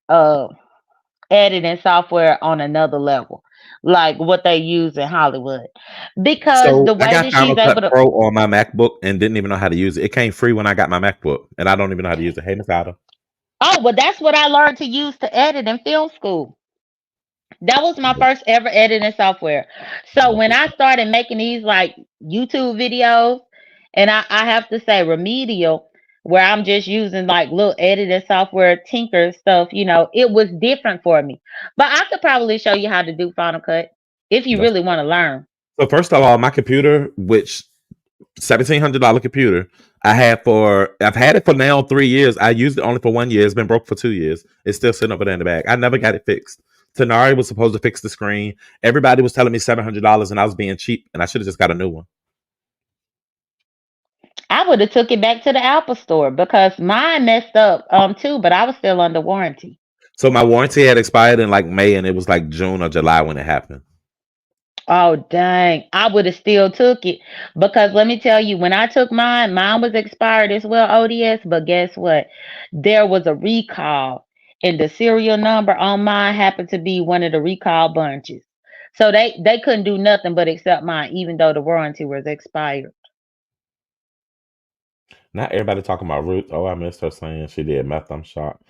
editing software on another level, like what they use in Hollywood. Because So the I way got that Final she's Cut able to. Pro on my MacBook and didn't even know how to use it. It came free when I got my MacBook, and I don't even know how to use it. Hey, Miss Ada. Oh, well, that's what I learned to use to edit in film school. That was my first ever editing software. So when I started making these like YouTube videos, and I have to say remedial, where I'm just using like little editing software, tinker stuff, it was different for me. But I could probably show you how to do Final Cut if you That's really want to learn. So first of all, my computer, which $1,700 computer, I've had it for now 3 years. I used it only for 1 year. It's been broke for 2 years. It's still sitting over there in the bag. I never got it fixed. Tanari was supposed to fix the screen. Everybody was telling me $700, and I was being cheap, and I should have just got a new one. I would have took it back to the Apple store because mine messed up too, but I was still under warranty. So my warranty had expired in like May, and it was like June or July when it happened. Oh dang. I would have still took it because let me tell you, when I took mine was expired as well, ODS, but guess what? There was a recall and the serial number on mine happened to be one of the recall bunches. So they couldn't do nothing but accept mine, even though the warranty was expired. Not everybody talking about Roots. Oh, I missed her saying she did meth. I'm shocked.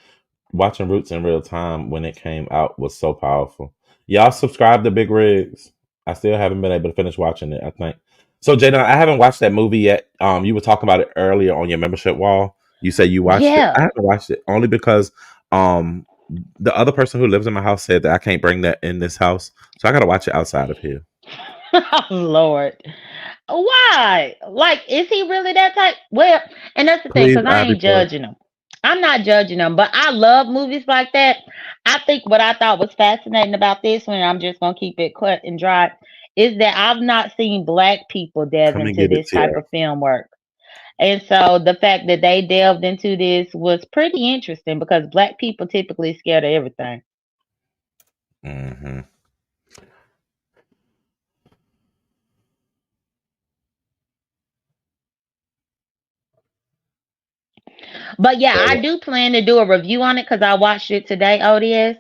Watching Roots in real time when it came out was so powerful. Y'all subscribe to Big Rigs. I still haven't been able to finish watching it, I think. So Jada, I haven't watched that movie yet. You were talking about it earlier on your membership wall. You said you watched it. I Yeah. haven't watched it only because um the other person who lives in my house said that I can't bring that in this house. So I gotta watch it outside of here. Oh Lord. Why? Like, is he really that type? Well, and that's the thing, Please, because I Ivy ain't Park. judging him. I'm not judging him, but I love movies like that. I think what I thought was fascinating about this one, and I'm just gonna keep it cut and dry, is that I've not seen black people delve Come and into get it, this type Tierra. of film work. And so the fact that they delved into this was pretty interesting because black people typically scared of everything. Hmm. But yeah, I So, do plan to do a review on it because I watched it today, ODS.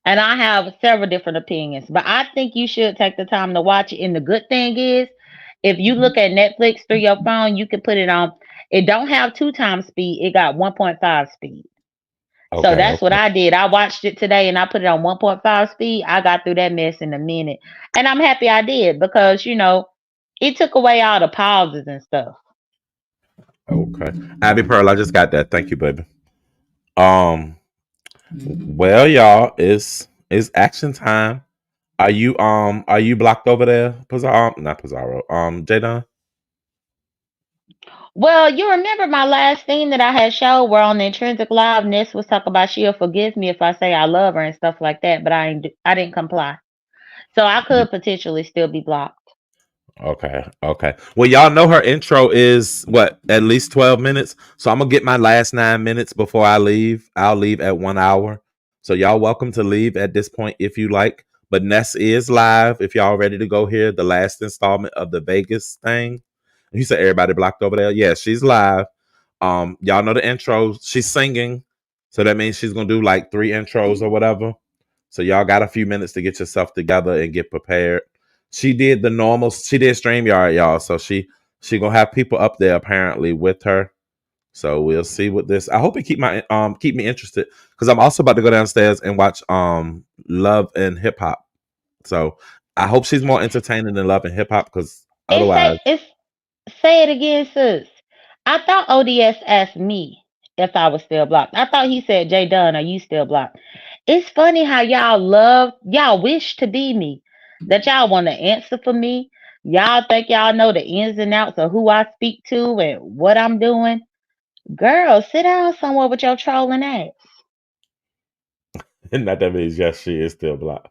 And I have several different opinions, but I think you should take the time to watch it. And the good thing is, if you look at Netflix through your phone, you can put it on. It don't have two times speed. It got 1.5 speed. So okay, that's what okay. I did. I watched it today and I put it on 1.5 speed. I got through that mess in a minute. And I'm happy I did because, it took away all the pauses and stuff. Okay. Abby Pearl, I just got that. Thank you, baby. Um, well, y'all, it's action time. Are you blocked over there? Pizarro? Not Pizarro. Jadon? Well, you remember my last thing that I had showed where on the intrinsic live Ness was talking about she'll forgive me if I say I love her and stuff like that, but I didn't comply. So I could potentially still be blocked. Okay, okay. Well, y'all know her intro is what, at least 12 minutes. So I'm gonna get my last 9 minutes before I leave. I'll leave at 1 hour. So y'all welcome to leave at this point if you like. But Ness is live if y'all ready to go here. The last installment of the Vegas thing. You said everybody blocked over there. Yeah, she's live. Y'all know the intro. She's singing. So that means she's gonna do like 3 intros or whatever. So y'all got a few minutes to get yourself together and get prepared. She did the normal. She did StreamYard, y'all. So she gonna have people up there apparently with her. So we'll see what this. I hope it keep me interested because I'm also about to go downstairs and watch Love and Hip Hop. So I hope she's more entertaining than Love and Hip Hop because otherwise, It's say it again, sis. I thought ODS asked me if I was still blocked. I thought he said, Jay Dunn, are you still blocked? It's funny how y'all wish to be me, that y'all want to answer for me. Y'all think y'all know the ins and outs of who I speak to and what I'm doing. Girl, sit down somewhere with your trolling ass. not that means yes, she is still blocked.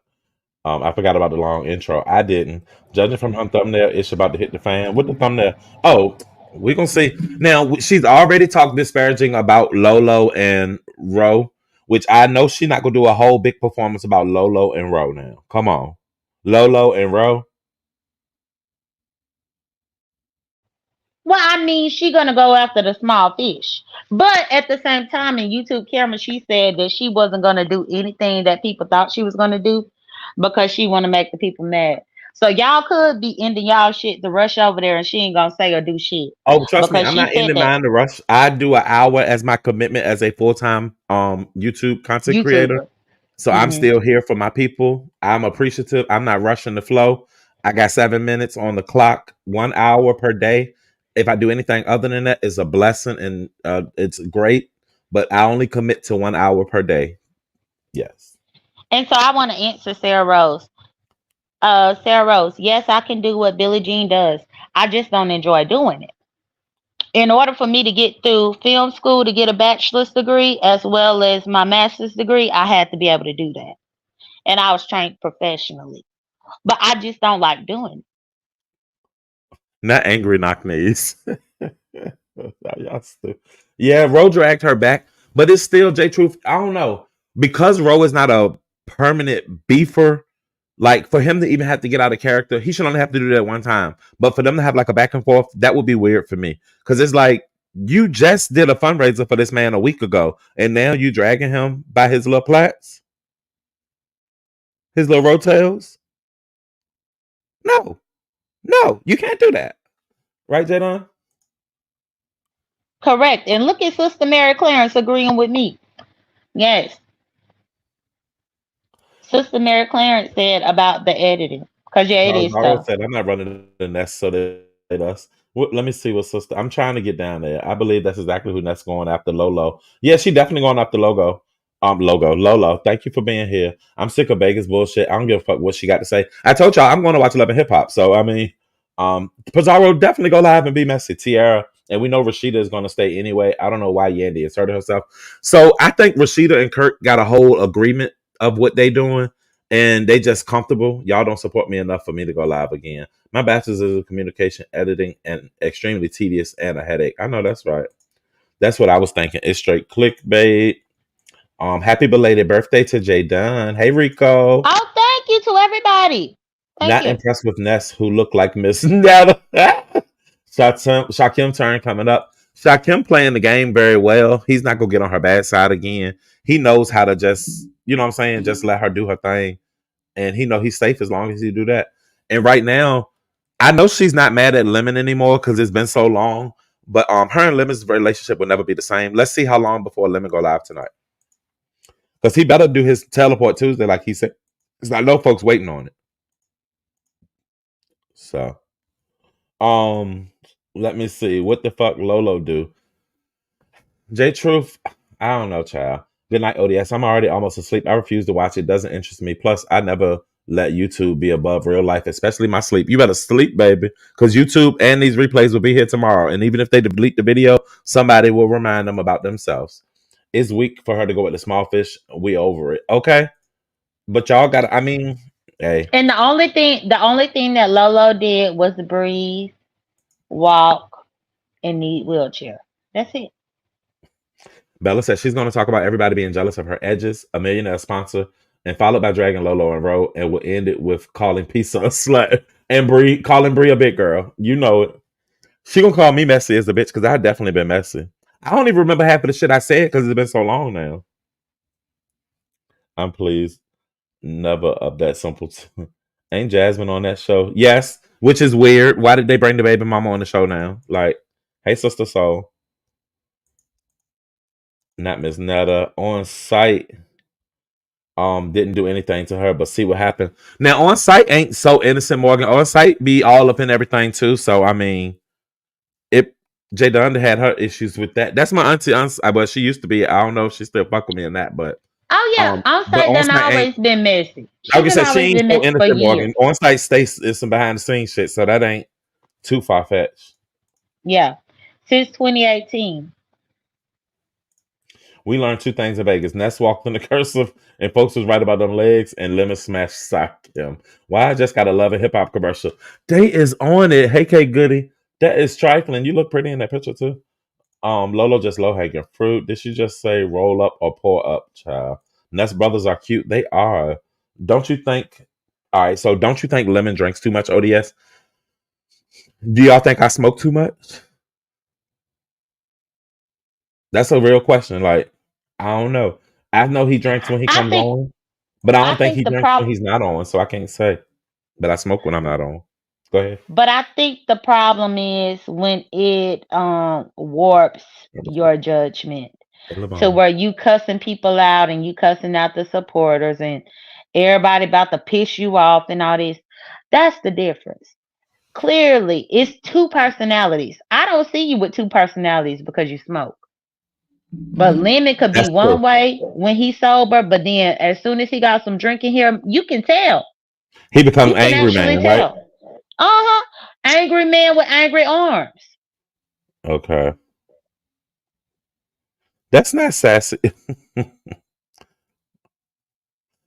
I forgot about the long intro. I didn't. Judging from her thumbnail, it's about to hit the fan. With the thumbnail, oh, we gonna see. Now she's already talked disparaging about Lolo and Ro, which I know she's not gonna do a whole big performance about Lolo and Ro. Now, come on, Lolo and Ro. Well, I mean, she gonna go after the small fish. But at the same time, in YouTube camera, she said that she wasn't gonna do anything that people thought she was gonna do because she wanna make the people mad. So y'all could be ending y'all shit to rush over there and she ain't gonna say or do shit. Oh, trust me, Because I'm she not in said the that mind to rush. I do an hour as my commitment as a full time YouTube content creator. YouTuber. So I'm Hmm. still here for my people. I'm appreciative. I'm not rushing the flow. I got 7 minutes on the clock, 1 hour per day. If I do anything other than that, it's a blessing and it's great. But I only commit to 1 hour per day. Yes. And so I wanna answer Sarah Rose. Sarah Rose, yes, I can do what Billie Jean does. I just don't enjoy doing it. In order for me to get through film school to get a bachelor's degree as well as my master's degree, I had to be able to do that. And I was trained professionally. But I just don't like doing it. Not angry knock knees. Y'all yeah, Ro dragged her back, but it's still J Truth. I don't know. Because Ro is not a permanent beefer. Like for him to even have to get out of character, he should only have to do that one time. But for them to have like a back and forth, that would be weird for me. Because it's like you just did a fundraiser for this man a week ago, and now you dragging him by his little plaits, his little rotails. No, no, you can't do that, right, Jadon? Correct. And look at Sister Mary Clarence agreeing with me. Yes. Sister Mary Clarence said about the editing. Because yeah, it Charles is Darrow tough. said, "I'm not running the Nest, so they us." Let me see what sister. I'm trying to get down there. I believe that's exactly who Nest going after Lolo. Yeah, she definitely going after Logo. Logo Lolo, thank you for being here. I'm sick of Vegas bullshit. I don't give a fuck what she got to say. I told y'all I'm going to watch Love and Hip Hop. So I mean, Pizarro definitely go live and be messy. Tiara, and we know Rashida is going to stay anyway. I don't know why Yandy inserted herself. So I think Rashida and Kurt got a whole agreement of what they doing, and they just comfortable. Y'all don't support me enough for me to go live again. My bachelor's is in communication editing and extremely tedious and a headache. I know that's right. That's what I was thinking. It's straight clickbait. Happy belated birthday to Jay Dunn. Hey Rico. Oh, thank you to everybody. Thank Not you. impressed with Ness, who looked like Miss Netta. Shakim turn coming up. Shakim playing the game very well. He's not gonna get on her bad side again. He knows how to just, you know what I'm saying, just let her do her thing. And he know he's safe as long as he do that. And right now, I know she's not mad at Lemon anymore because it's been so long. But her and Lemon's relationship will never be the same. Let's see how long before Lemon go live tonight. Because he better do his teleport Tuesday, like he said. Because I know folks waiting on it. So, um, let me see. What the fuck Lolo do? J Truth, I don't know, child. Good night, O.D.S. I'm already almost asleep. I refuse to watch it. Doesn't interest me. Plus, I never let YouTube be above real life, especially my sleep. You better sleep, baby. Because YouTube and these replays will be here tomorrow. And even if they delete the video, somebody will remind them about themselves. It's weak for her to go with the small fish. We over it. Okay? But y'all got to, I mean, hey. And the only thing that Lolo did was breathe, walk, and need wheelchair. That's it. Bella says she's going to talk about everybody being jealous of her edges, a millionaire sponsor, and followed by dragging Lolo and Ro, and will end it with calling Pizza a slut and calling Brie a big girl. You know it. She gonna call me messy as a bitch because I definitely been messy. I don't even remember half of the shit I said because it's been so long now. I'm pleased. Never of that simple. Ain't Jasmine on that show? Yes, which is weird. Why did they bring the baby mama on the show now? Like, hey, Sister Soul. Not Miss Netta on site. Didn't do anything to her, but see what happened. Now on site ain't so innocent. Morgan on site be all up in everything too. So I mean, it Jay Dunn had her issues with that. That's my auntie, but she used to be. I don't know if she still fuck with me in that, Oh yeah, on but site on done site ain't. always been messy. Like She I done said, she always ain't been so messy for innocent. years. Morgan on site stays is some behind the scenes shit, so that ain't too far fetched. Yeah, since 2018. We learned two things in Vegas. Ness walked in the cursive, and folks was right about them legs, and Lemon smashed socked him. Why I just got to love a hip hop commercial. They is on it. Hey, K Goody. That is trifling. You look pretty in that picture, too. Lolo just low hanging fruit. Did she just say roll up or pour up, child? Ness brothers are cute. They are. Don't you think? All right, so don't you think Lemon drinks too much ODS? Do y'all think I smoke too much? That's a real question. Like, I don't know. I know he drinks when he I comes think on, but I I don't think think he the drinks when problem, he's not on, so I can't say. But I smoke when I'm not on. Go ahead. but I think the problem is when it warps your judgment to where you cussing people out and you cussing out the supporters and everybody about to piss you off and all this. That's the difference. Clearly, it's two personalities. I don't see you with two personalities because you smoke. But Lemon could be That's true. one way when he's sober, but then as soon as he got some drink in here, you can tell. He becomes You can angry actually man, right? tell. Uh-huh. Angry man with angry arms. Okay. That's not sassy.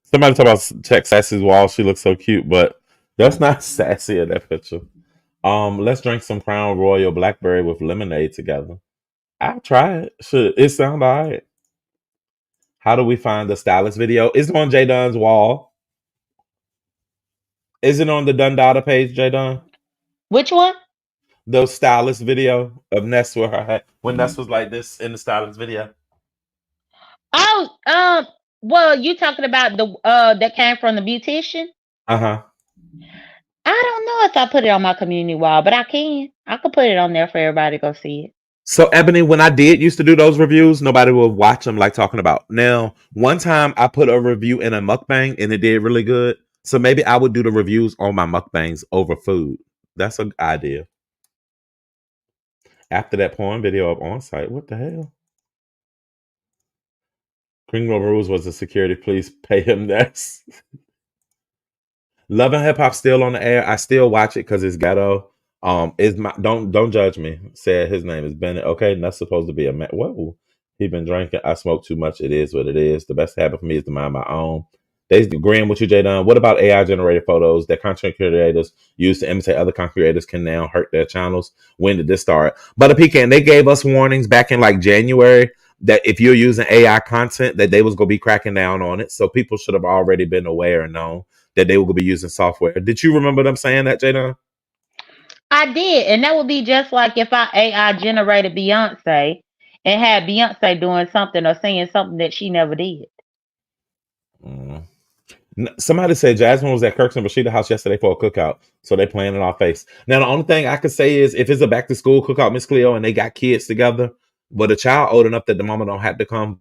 Somebody talk about check Sassy's wall. She looks so cute, but that's not sassy in that picture. Let's drink some Crown Royal Blackberry with lemonade together. I'll try it. Should it sound alright? How do we find the stylist video? Is it on J Dunn's wall? Is it on the Dundada page, J Dunn? Which one? The stylist video of Ness with her hat when Ness was like this in the stylist video. Oh, well, you talking about the that came from the beautician? Uh-huh. I don't know if I put it on my community wall, but I can. I could put it on there for everybody to go see it. So Ebony, when I did used to do those reviews, nobody would watch them like talking about. Now, one time I put a review in a mukbang and it did really good. So maybe I would do the reviews on my mukbangs over food. That's an idea. After that porn video of on site, what the hell? Criminal Rules was the security. Please pay him this. Love and Hip Hop still on the air. I still watch it because it's ghetto. Is my don't judge me. Said his name is Bennett. Okay, and that's supposed to be a man. Whoa, he been drinking. I smoke too much. It is what it is. The best habit for me is to mind my own. They agreeing with you, Jay Dunn. What about AI generated photos that content creators use to imitate other content creators can now hurt their channels? When did this start? But a pecan, they gave us warnings back in like January that if you're using AI content, that they was gonna be cracking down on it. So people should have already been aware and known that they will be using software. Did you remember them saying that, Jada? I did, and that would be just like if I AI generated Beyonce and had Beyonce doing something or saying something that she never did. Mm. Somebody said Jasmine was at Kirk's and Rashida house yesterday for a cookout, so they playing in our face. Now the only thing I could say is if it's a back to school cookout, Miss Cleo, and they got kids together, but a child old enough that the mama don't have to come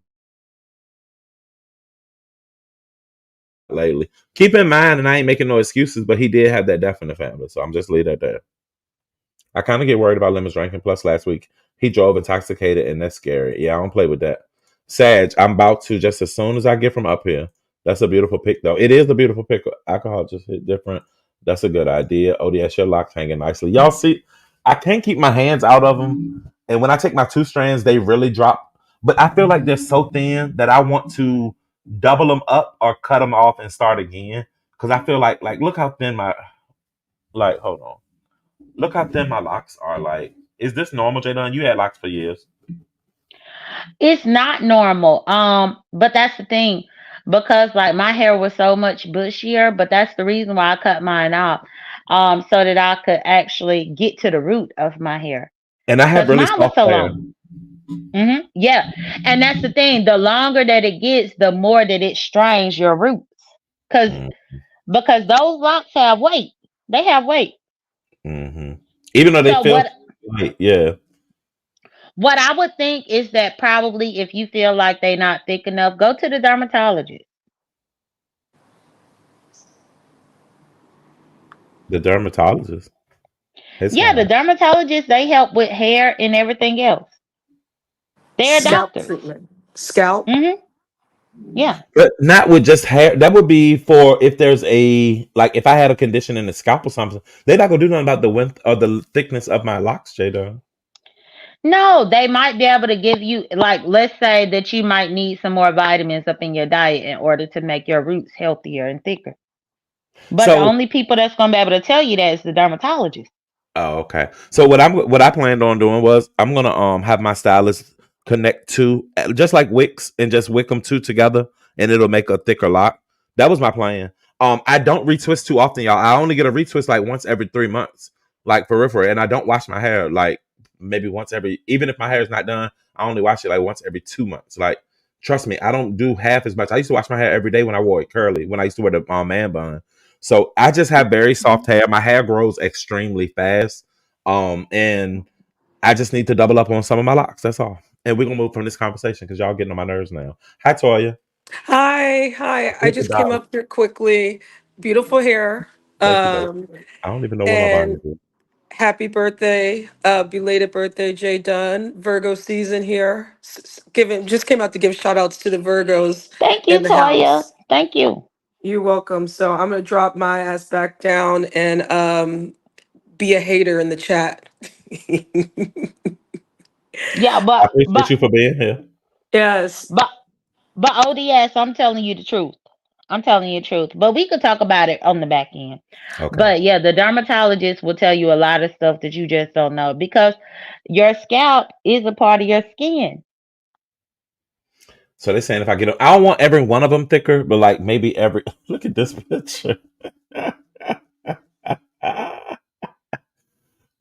lately. Keep in mind, and I ain't making no excuses, but he did have that death in the family, so I'm just leave that there. I kind of get worried about Lemons drinking. Plus, last week he drove intoxicated, and that's scary. Yeah, I don't play with that. Sag, I'm about to just as soon as I get from up here. That's a beautiful pick, though. It is a beautiful pick. Alcohol just hit different. That's a good idea. O.D.S. Your locks hanging nicely. Y'all see, I can't keep my hands out of them, and when I take my two strands, they really drop. But I feel like they're so thin that I want to double them up or cut them off and start again. Because I feel like look how thin my hold on. Look how thin my locks are. Like, is this normal, Jadon? You had locks for years. It's not normal. But that's the thing. Because like my hair was so much bushier, but that's the reason why I cut mine off. So that I could actually get to the root of my hair. And I have Because really mine was soft so hair. long. Yeah. And that's the thing. The longer that it gets, the more that it strains your roots. Cause Mm, because those locks have weight. They have weight. mm-hmm. Even though they So feel light, yeah. what I would think is that probably if you feel like they're not thick enough, go to the dermatologist. The dermatologist. His Yeah, the fine. dermatologists they help with hair and everything else. They're Scalp doctors. treatment. Scalp. Mhm. Yeah. But not with just hair. That would be for if there's a like if I had a condition in the scalp or something. They're not gonna do nothing about the width or the thickness of my locks, Jada. No, they might be able to give you like let's say that you might need some more vitamins up in your diet in order to make your roots healthier and thicker. But the So only people that's gonna be able to tell you that is the dermatologist. oh, okay. So what I planned on doing was I'm gonna have my stylist connect two just like wicks and just wick them two together and it'll make a thicker lock. That was my plan. I don't retwist too often, y'all. I only get a retwist like once every 3 months, like for real, for real. And I don't wash my hair like maybe once every even if my hair is not done, I only wash it like once every 2 months. Like trust me, I don't do half as much. I used to wash my hair every day when I wore it curly, when I used to wear the man bun. So I just have very soft hair. My hair grows extremely fast. And I just need to double up on some of my locks. That's all. And we're gonna move from this conversation because y'all getting on my nerves now. Hi Toya. Hi, hi. I Look at just came that. up here quickly. Beautiful hair. Thank you, baby. Um, I don't even know what my and bonnet is. happy birthday, belated birthday, Jay Dunn. Virgo season here. Giving just came out to give shout outs to the Virgos Thank you, in the Toya. house. Thank you. You're welcome. So I'm gonna drop my ass back down and be a hater in the chat. Yeah, I appreciate you for being here. Yes. but but ODS, I'm telling you the truth. I'm telling you the truth. But we could talk about it on the back end. Okay. But yeah, the dermatologist will tell you a lot of stuff that you just don't know because your scalp is a part of your skin. So they're saying if I get them, I don't want every one of them thicker, but like maybe every look at this picture.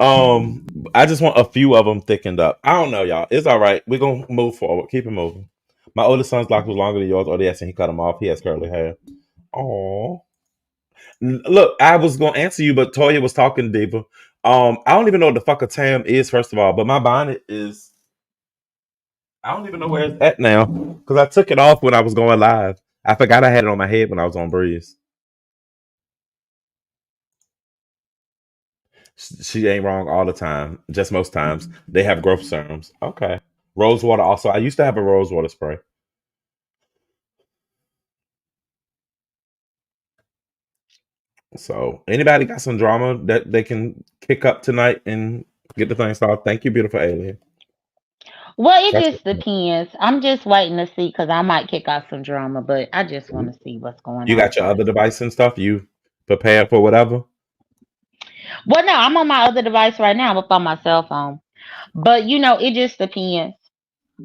I just want a few of them thickened up. I don't know, y'all. It's all right. We're gonna move forward. Keep it moving. My oldest son's lock was longer than yours. ODS, and he cut him off. He has curly hair. Oh, look, I was gonna answer you, but Toya was talking, Diva. I don't even know what the fuck a tam is, first of all. But my bonnet is. I don't even know where it's at now because I took it off when I was going live. I forgot I had it on my head when I was on Breeze. She ain't wrong all the time. Just most times they have growth serums. Okay. Rose water also. I used to have a rose water spray. So anybody got some drama that they can kick up tonight and get the thing started? Thank you, beautiful alien. Well, it That's just depends. I'm just waiting to see because I might kick off some drama, but I just want to see what's going you on got your first. other device and stuff. You prepared for whatever. Well, no, I'm on my other device right now. I'm up on my cell phone. But it just depends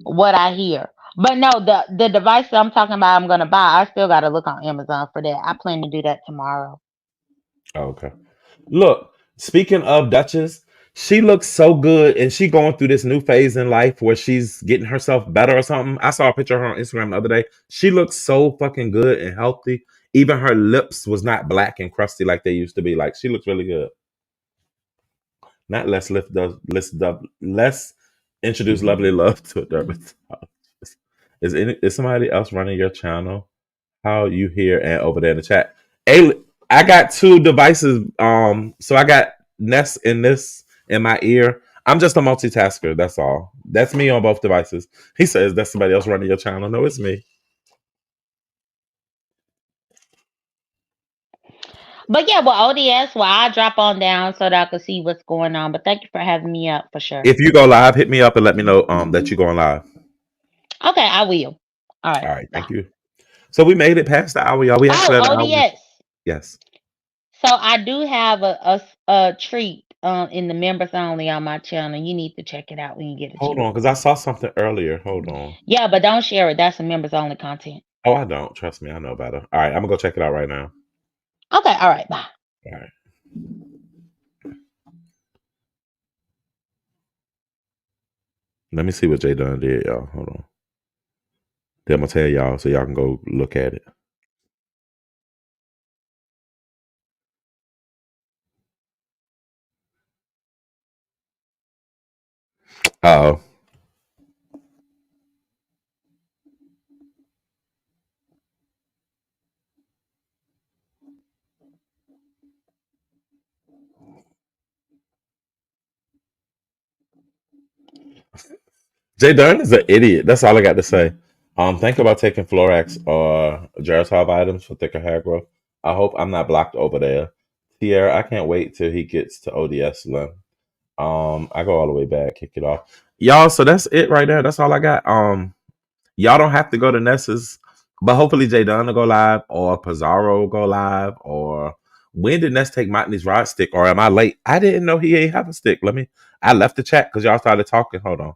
what I hear. But no, the device that I'm talking about, I'm gonna buy. I still gotta look on Amazon for that. I plan to do that tomorrow. Oh, okay. Look, speaking of Duchess, she looks so good, and she going through this new phase in life where she's getting herself better or something. I saw a picture of her on Instagram the other day. She looks so fucking good and healthy. Even her lips was not black and crusty like they used to be. Like she looks really good. Not let's introduce lovely love to a dermatologist. Is somebody else running your channel? How you here and over there in the chat? Hey, I got two devices. So I got Nest in this in my ear. I'm just a multitasker. That's all. That's me on both devices. He says that's somebody else running your channel. No, it's me. But yeah, well, ODS, well, I'll drop on down so that I can see what's going on. But thank you for having me up for sure. If you go live, hit me up and let me know that you're going live. Okay, I will. All All right, right, bye. thank you. So we made it past the hour, y'all. We Oh, actually had an hour. ODS. Yes. So I do have a treat in the members only on my channel. You need to check it out when you get a Hold chance. on, because I saw something earlier. Hold on. Yeah, but don't share it. That's a members only content. Oh, I don't. Trust me, I know better. All right, I'm gonna go check it out right now. Okay, all right, bye. All right. Let me see what Jay Dunn did, y'all. Hold on. Then I'm gonna tell y'all so y'all can go look at it. Oh. Jay Dunn is an idiot. That's all I got to say. Think about taking Florax or Geritol items for thicker hair growth. I hope I'm not blocked over there. Tierra, I can't wait till he gets to ODS Slim. I go all the way back, kick it off. Y'all, so that's it right there. That's all I got. Y'all don't have to go to Ness's, but hopefully Jay Dunn will go live or Pizarro will go live or when did Ness take Motney's rod stick or am I late? I didn't know he ain't have a stick. I left the chat because y'all started talking. Hold on.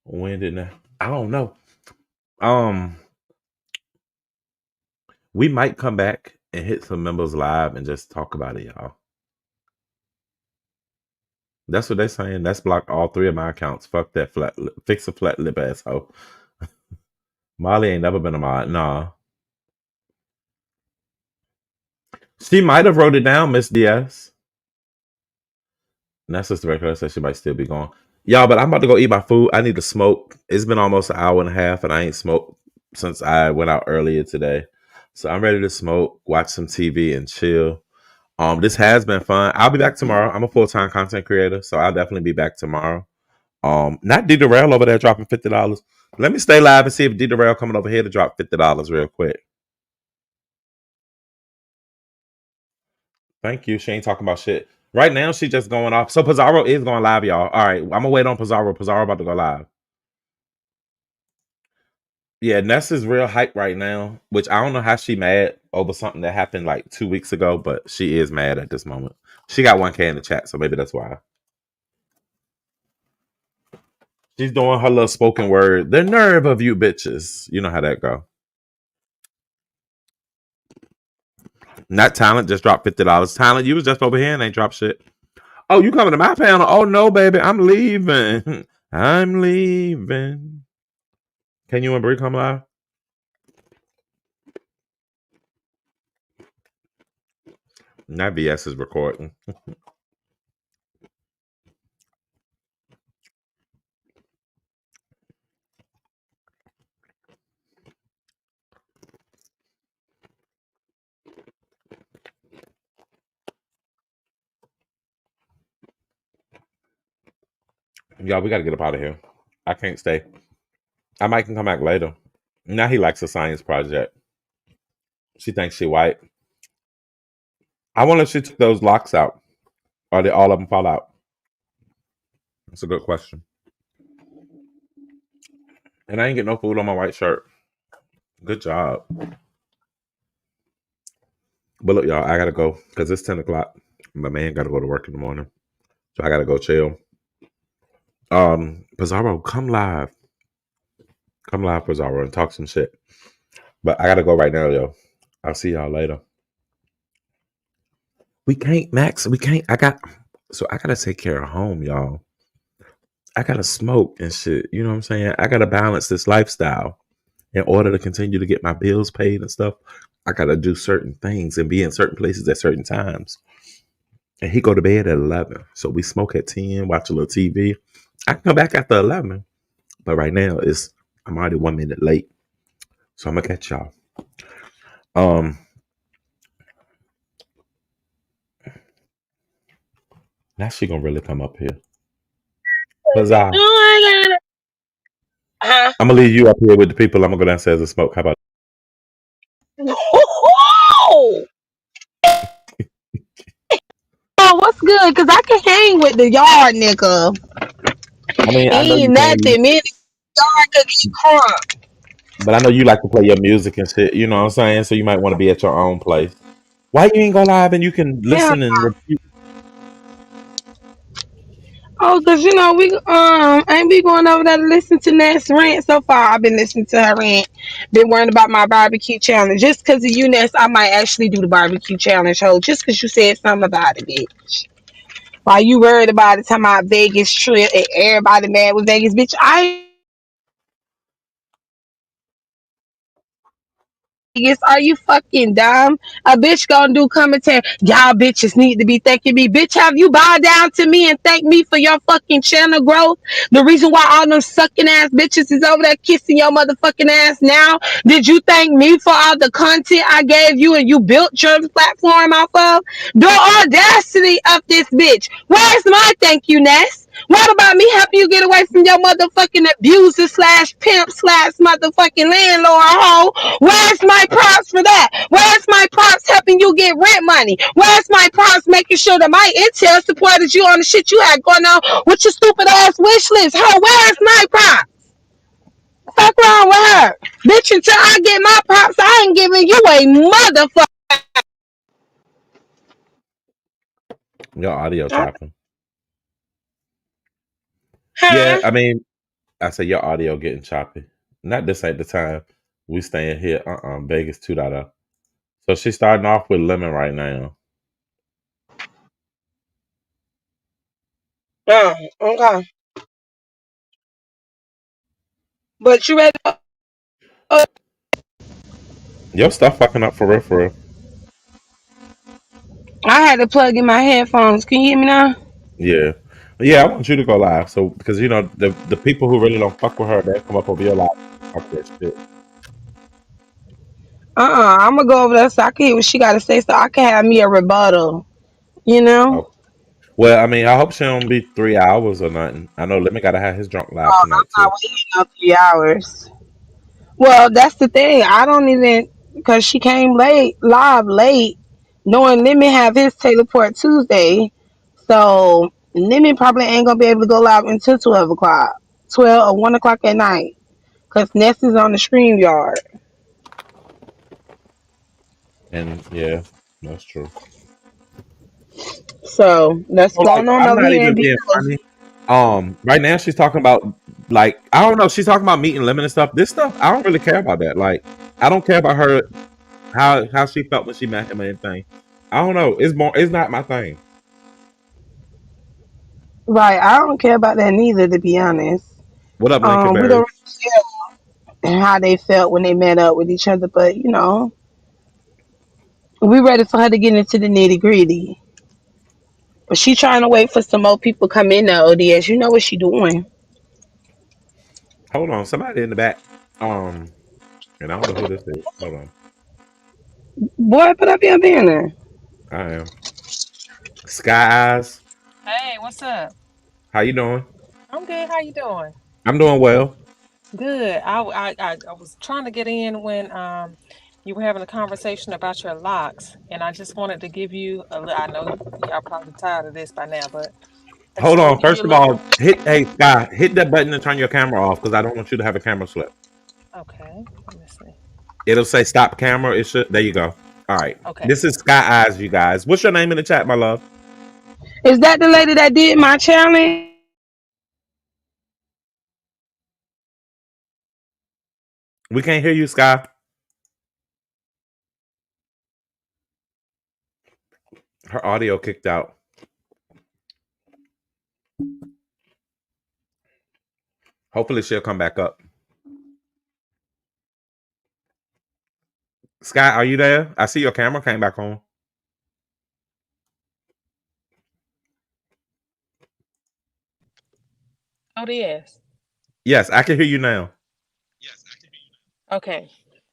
When did Ness? I don't know. Um, we might come back and hit some members live and just talk about it, y'all. That's what they're saying. That's blocked all three of my accounts. Fuck that fix a flat lip asshole. Molly ain't never been a mod. Nah. She might have wrote it down, Miss DS. And that's just the record. Said she might still be gone. Y'all, but I'm about to go eat my food. I need to smoke. It's been almost an hour and a half, and I ain't smoked since I went out earlier today. So I'm ready to smoke, watch some TV, and chill. This has been fun. I'll be back tomorrow. I'm a full-time content creator, so I'll definitely be back tomorrow. Not D Darrell over there dropping $50. Let me stay live and see if D Darrell coming over here to drop $50 real quick. Thank you. She ain't talking about shit. Right now, she just going off. So Pizarro is going live, y'all. All right, I'm gonna wait on Pizarro. Pizarro about to go live. Yeah, Ness is real hype right now, which I don't know how she mad over something that happened like 2 weeks ago, but she is mad at this moment. She got 1K in the chat, so maybe that's why. She's doing her little spoken word. The nerve of you bitches. You know how that go. Not Talent just dropped $50. Talent, you was just over here and ain't dropped shit. Oh, you coming to my panel? Oh no, baby, I'm leaving. I'm leaving. Can you and Brie come live? Not BS is recording. Y'all, we gotta get up out of here. I can't stay. I might can come back later. Now he likes a science project. She thinks she white. I wonder if she took those locks out. Or did all of them fall out? That's a good question. And I ain't get no food on my white shirt. Good job. But look, y'all, I gotta go because it's 10 o'clock. My man gotta go to work in the morning. So I gotta go chill. Pizarro, come live. Come live, Pizarro, and talk some shit. But I gotta go right now, yo. I'll see y'all later. We can't, Max. We can't. I gotta take care of home, y'all. I gotta smoke and shit. You know what I'm saying? I gotta balance this lifestyle in order to continue to get my bills paid and stuff. I gotta do certain things and be in certain places at certain times. And he go to bed at 11, so we smoke at 10, watch a little TV. I can come back after 11, but right now I'm already 1 minute late, so I'm gonna catch y'all. Um, now she gonna really come up here. Huzzah. Oh, I got it. Huh? I'm gonna leave you up here with the people. I'm gonna go downstairs and smoke. How about? Whoa! Oh, what's good? Cause I can hang with the yard nigga. I mean, I know Ain't you can, nothing. Me and the yard could get crunk. but I know you like to play your music and shit. You know what I'm saying? So you might want to be at your own place. Why you ain't go live and you can Yeah. listen and review? Oh, cause we ain't we going over there to listen to Ness rant so far. I've been listening to her rant. Been worrying about my barbecue challenge. Just cause of you, Ness, I might actually do the barbecue challenge. Ho, just cause you said something about it, bitch. While you worried about it, talking about Vegas trip and everybody mad with Vegas, bitch. I ain't mad with Vegas. Are you fucking dumb? A bitch gonna do commentary. Y'all bitches need to be thanking me. Bitch, have you bowed down to me and thank me for your fucking channel growth? The reason why all them sucking ass bitches is over there kissing your motherfucking ass now. Did you thank me for all the content I gave you and you built your platform off of? The audacity of this bitch. Where's my thank you, Ness? What about me helping you get away from your motherfucking abuser slash pimp slash motherfucking landlord hoe? Where's my props for that? Where's my props helping you get rent money? Where's my props making sure that my intel supported you on the shit you had going on with your stupid ass wish list? Hoe, where's my props? Fuck wrong with her? Bitch, until I get my props, I ain't giving you a motherfucker. Your audio chopping. Yeah, Huh? I mean, I say your audio getting choppy. Not this ain't the time. We staying here. Vegas 2.0. So she's starting off with lemon right now. Okay. But you ready? Your stuff fucking up for real, for real. I had to plug in my headphones. Can you hear me now? Yeah. Yeah, I want you to go live. So because you know the people who really don't fuck with her, they come up over your live and talk that shit. I'm gonna go over there so I can hear what she got to say, so I can have me a rebuttal. You know? Okay. Well, I mean, I hope she don't be 3 hours or nothing. I know Lemon gotta have his drunk live Oh, tonight I'm too. not waiting no 3 hours. Well, that's the thing. I don't even because she came late, live late, knowing Lemon have his teleport Tuesday. So Lemon probably ain't gonna be able to go live until 12 o'clock, 12 or 1 o'clock at night, because Ness is on the stream yard. And yeah, that's true. So that's So like, going on I'm over not here even in being Beaver. funny. Right now she's talking about like I don't know. She's talking about meeting Lemon and stuff. This stuff I don't really care about that. Like I don't care about her how she felt when she met him and everything. I don't know. It's more. It's not my thing. Right, I don't care about that neither, to be honest. What up, We don't Lincolnberry? really care how they felt when they met up with each other, but we ready for her to get into the nitty gritty. But she trying to wait for some more people come in the O.D.S. You know what she doing. Hold on, somebody in the back. And I don't know who this is. Hold on, Boy, put up your banner. I am Sky Eyes. Hey, what's up? How you doing? I'm good. How you doing? I'm doing well. Good. I was trying to get in when you were having a conversation about your locks, and I just wanted to give you a little. I know y'all probably tired of this by now, but I just Hold want to on. give you First a of little. all, hey Sky, hit that button and turn your camera off because I don't want you to have a camera slip. Okay, let me see. It'll say stop camera. It should. There you go. All right. Okay, This is Sky Eyes, you guys. What's your name in the chat, my love? Is that the lady that did my challenge? We can't hear you, Sky. Her audio kicked out. Hopefully, she'll come back up. Sky, are you there? I see your camera came back on. O.D.S. Yes, I can hear you now. Okay,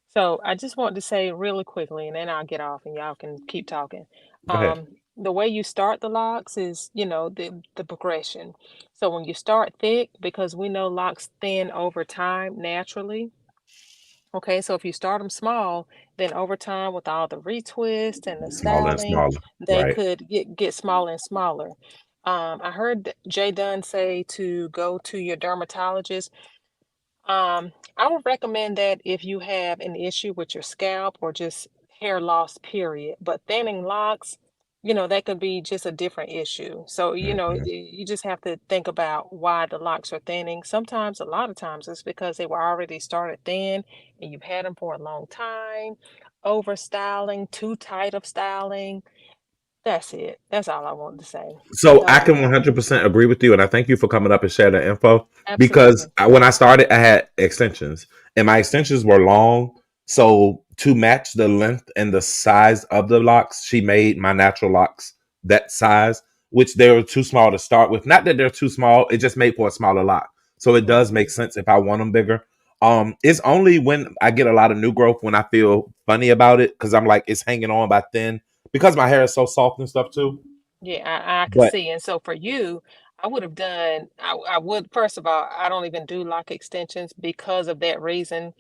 so I just wanted to say really quickly, and then I'll get off, and y'all can keep talking. Go ahead. The way you start the locks is, the progression. So when you start thick, because we know locks thin over time naturally. Okay, so if you start them small, then over time, with all the retwist and the Smaller and styling, smaller. they Right. could get smaller and smaller. I heard Jay Dunn say to go to your dermatologist. I would recommend that if you have an issue with your scalp or just hair loss, period. But thinning locks, that could be just a different issue. So, Mhm. you just have to think about why the locks are thinning. Sometimes, a lot of times, it's because they were already started thin and you've had them for a long time. Over styling, too tight of styling. That's it. That's all I wanted to say. So I So, can 100% agree with you, and I thank you for coming up and sharing the info because absolutely. when I started, I had extensions, and my extensions were long. So to match the length and the size of the locks, she made my natural locks that size, which they were too small to start with. Not that they're too small; it just made for a smaller lock. So it does make Hmm. sense if I want them bigger. It's only when I get a lot of new growth when I feel funny about it because I'm like it's hanging on by thin because my hair is so soft and stuff too. Yeah, I could But see. And so for you, I would have done, I would, first of all, I don't even do lock extensions because of that reason.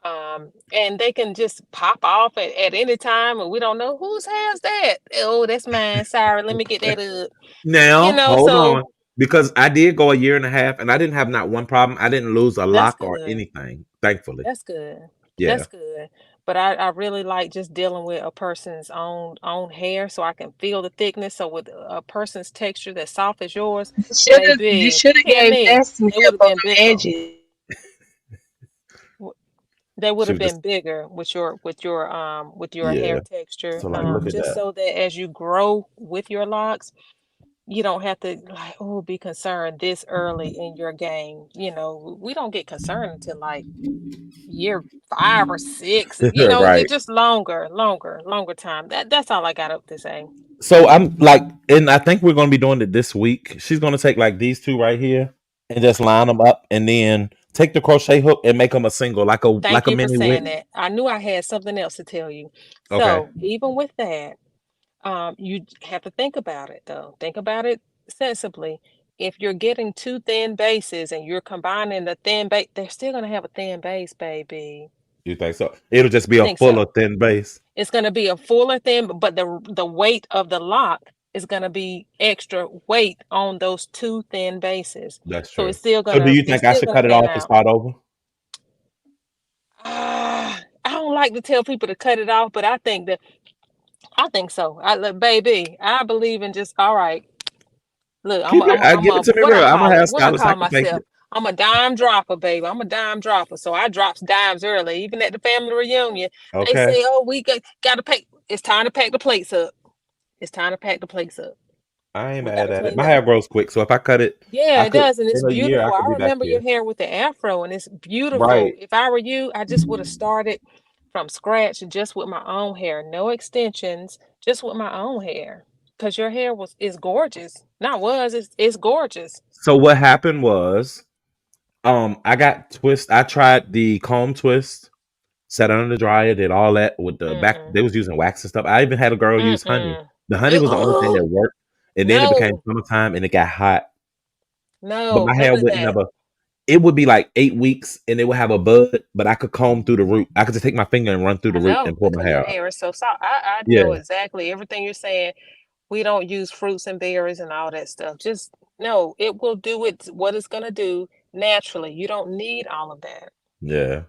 And they can just pop off at any time, and we don't know whose hair's that. Oh, that's mine. Sorry, let me get that up. now, hold So on. Because I did go a year and a half and I didn't have not one problem. I didn't lose a that's lock or good. anything, thankfully. That's good. Yeah. That's good. But I really like just dealing with a person's own hair so I can feel the thickness. So with a person's texture that's soft as yours, You baby, should have hear gave me. Ness some They would help have on been them bigger. edges. W- They would She have was been just, bigger with your hair yeah. texture. So, like, look at Just that. so that as you grow with your locks, you don't have to like, oh, be concerned this early in your game. We don't get concerned until like year 5 or 6. Right. Just longer time. That's all I got up to say. So, I'm like, and I think we're going to be doing it this week. She's going to take like these two right here and just line them up and then take the crochet hook and make them a single, Thank like a you for mini saying wig. that. I knew I had something else to tell you. Okay. So even with that, you have to think about it though. Think about it sensibly. If you're getting two thin bases and you're combining the thin base, they're still gonna have a thin base, baby. You think so? It'll just be I a think so. fuller, thin base. It's gonna be a fuller thin, but the weight of the lock is gonna be extra weight on those two thin bases. That's So true. it's still So, do gonna you it's think I still should gonna cut it thin off and out. start over? I don't like to tell people to cut it off, but I think so. I look, baby, I believe in just all right. Look, Keep it. I'm Give a it to me what I real. I'm call gonna it, have what I Scholars. I call can fake myself. it. I'm a dime dropper, baby. I'm a dime dropper. So I drops dimes early. Even at the family reunion, they Okay. say, "Oh, we gotta pack. It's time to pack the plates up. It's time to pack the plates up. I ain't We mad gotta at it. clean My up." hair grows quick, so if I cut it, Yeah, I it could does, and it's in a year I beautiful. could I be back remember your here. hair with the afro, and it's beautiful. Right. If I were you, I just would have started from scratch, just with my own hair, no extensions, just with my own hair. Cause your hair is gorgeous. Not was, it's gorgeous. So what happened was, I got twist. I tried the comb twist, set it under the dryer, did all that with the back. Mm-mm. They was using wax and stuff. I even had a girl use honey. Mm-mm. The honey was the only thing Oh that worked. And then it became no. summertime and it got hot. but No, my hair none of wouldn't that. never. It would be like 8 weeks, and it would have a bud, but I could comb through the root. I could just take my finger and run through I the root know and pull my because your hair out. hair is so soft. I know Yeah, exactly everything you're saying. We don't use fruits and berries and all that stuff. Just no, it will do what it's gonna do naturally. You don't need all of that. yeah.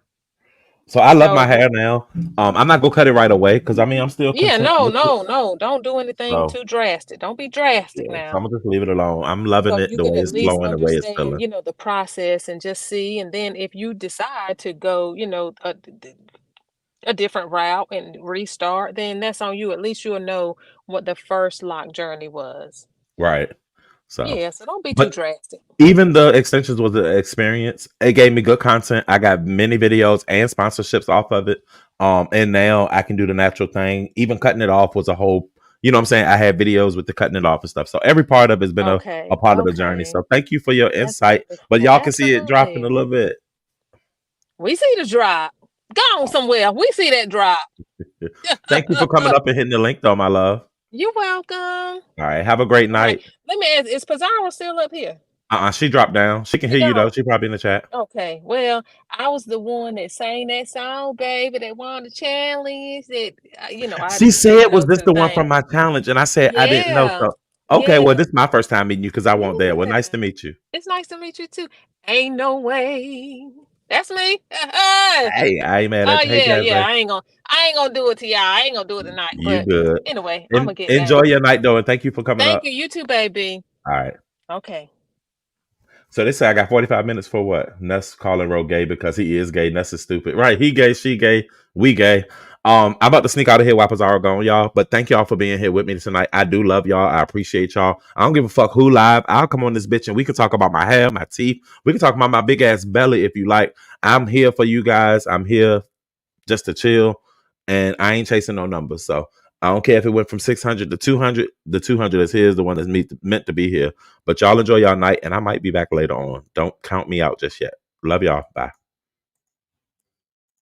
So I love No, my you hair now. I'm not gonna cut it right away because I mean I'm still yeah, content no, with it. no, no. Don't do anything So too drastic. Don't be drastic yeah, so now. I'm gonna just leave it alone. I'm loving So it you the can way at it's least flowing, the way it's understand, feeling. the process and just see. And then if you decide to go, a different route and restart, then that's on you. At least you'll know what the first lock journey was. Right. So, Yeah, so don't be too but drastic. even the extensions was an experience. It gave me good content. I got many videos and sponsorships off of it. And now I can do the natural thing. Even cutting it off was a whole, you know what I'm saying? I had videos with the cutting it off and stuff. So every part of it's been a Okay, part of the journey. okay. So thank you for your That's insight. But wonderful. y'all can see it dropping a Absolutely. little bit. We see the drop. Go on somewhere. We see that drop. Thank you for coming up and hitting the link though, my love. You're welcome. All right. Have a great All right. night. Let me ask, is Pizarro still up here? She dropped down. She can She hear you though. gone. She probably in the chat. Okay. Well, I was the one that sang that song, baby, that won the challenge. That I She didn't said, know "Was this some the one from things. my challenge?" And I said, "I didn't know." Yeah. So, okay, well, Yeah. this is my first time meeting you because I won't there. Well, nice Yeah. to meet you. It's nice to meet you too. Ain't no way. That's me. Hey, I ain't mad Oh at you. Hey, yeah, Jazz. yeah. I ain't gonna do it to y'all. I ain't gonna do it tonight. You But good? anyway, I'm And gonna get enjoy down. your night though, and thank you for coming Thank up. you. You too, baby. All right. Okay. So they say I got 45 minutes for what? Ness calling Ro gay because he is gay. Ness is stupid. Right. He gay, she gay, we gay. I'm about to sneak out of here while Pizarro gone, y'all. But thank y'all for being here with me tonight. I do love y'all. I appreciate y'all. I don't give a fuck who live. I'll come on this bitch and we can talk about my hair, my teeth. We can talk about my big ass belly if you like. I'm here for you guys. I'm here just to chill. And I ain't chasing no numbers. So I don't care if it went from 600 to 200. The 200 is his, the one that's meant to be here. But y'all enjoy y'all night, and I might be back later on. Don't count me out just yet. Love y'all. Bye.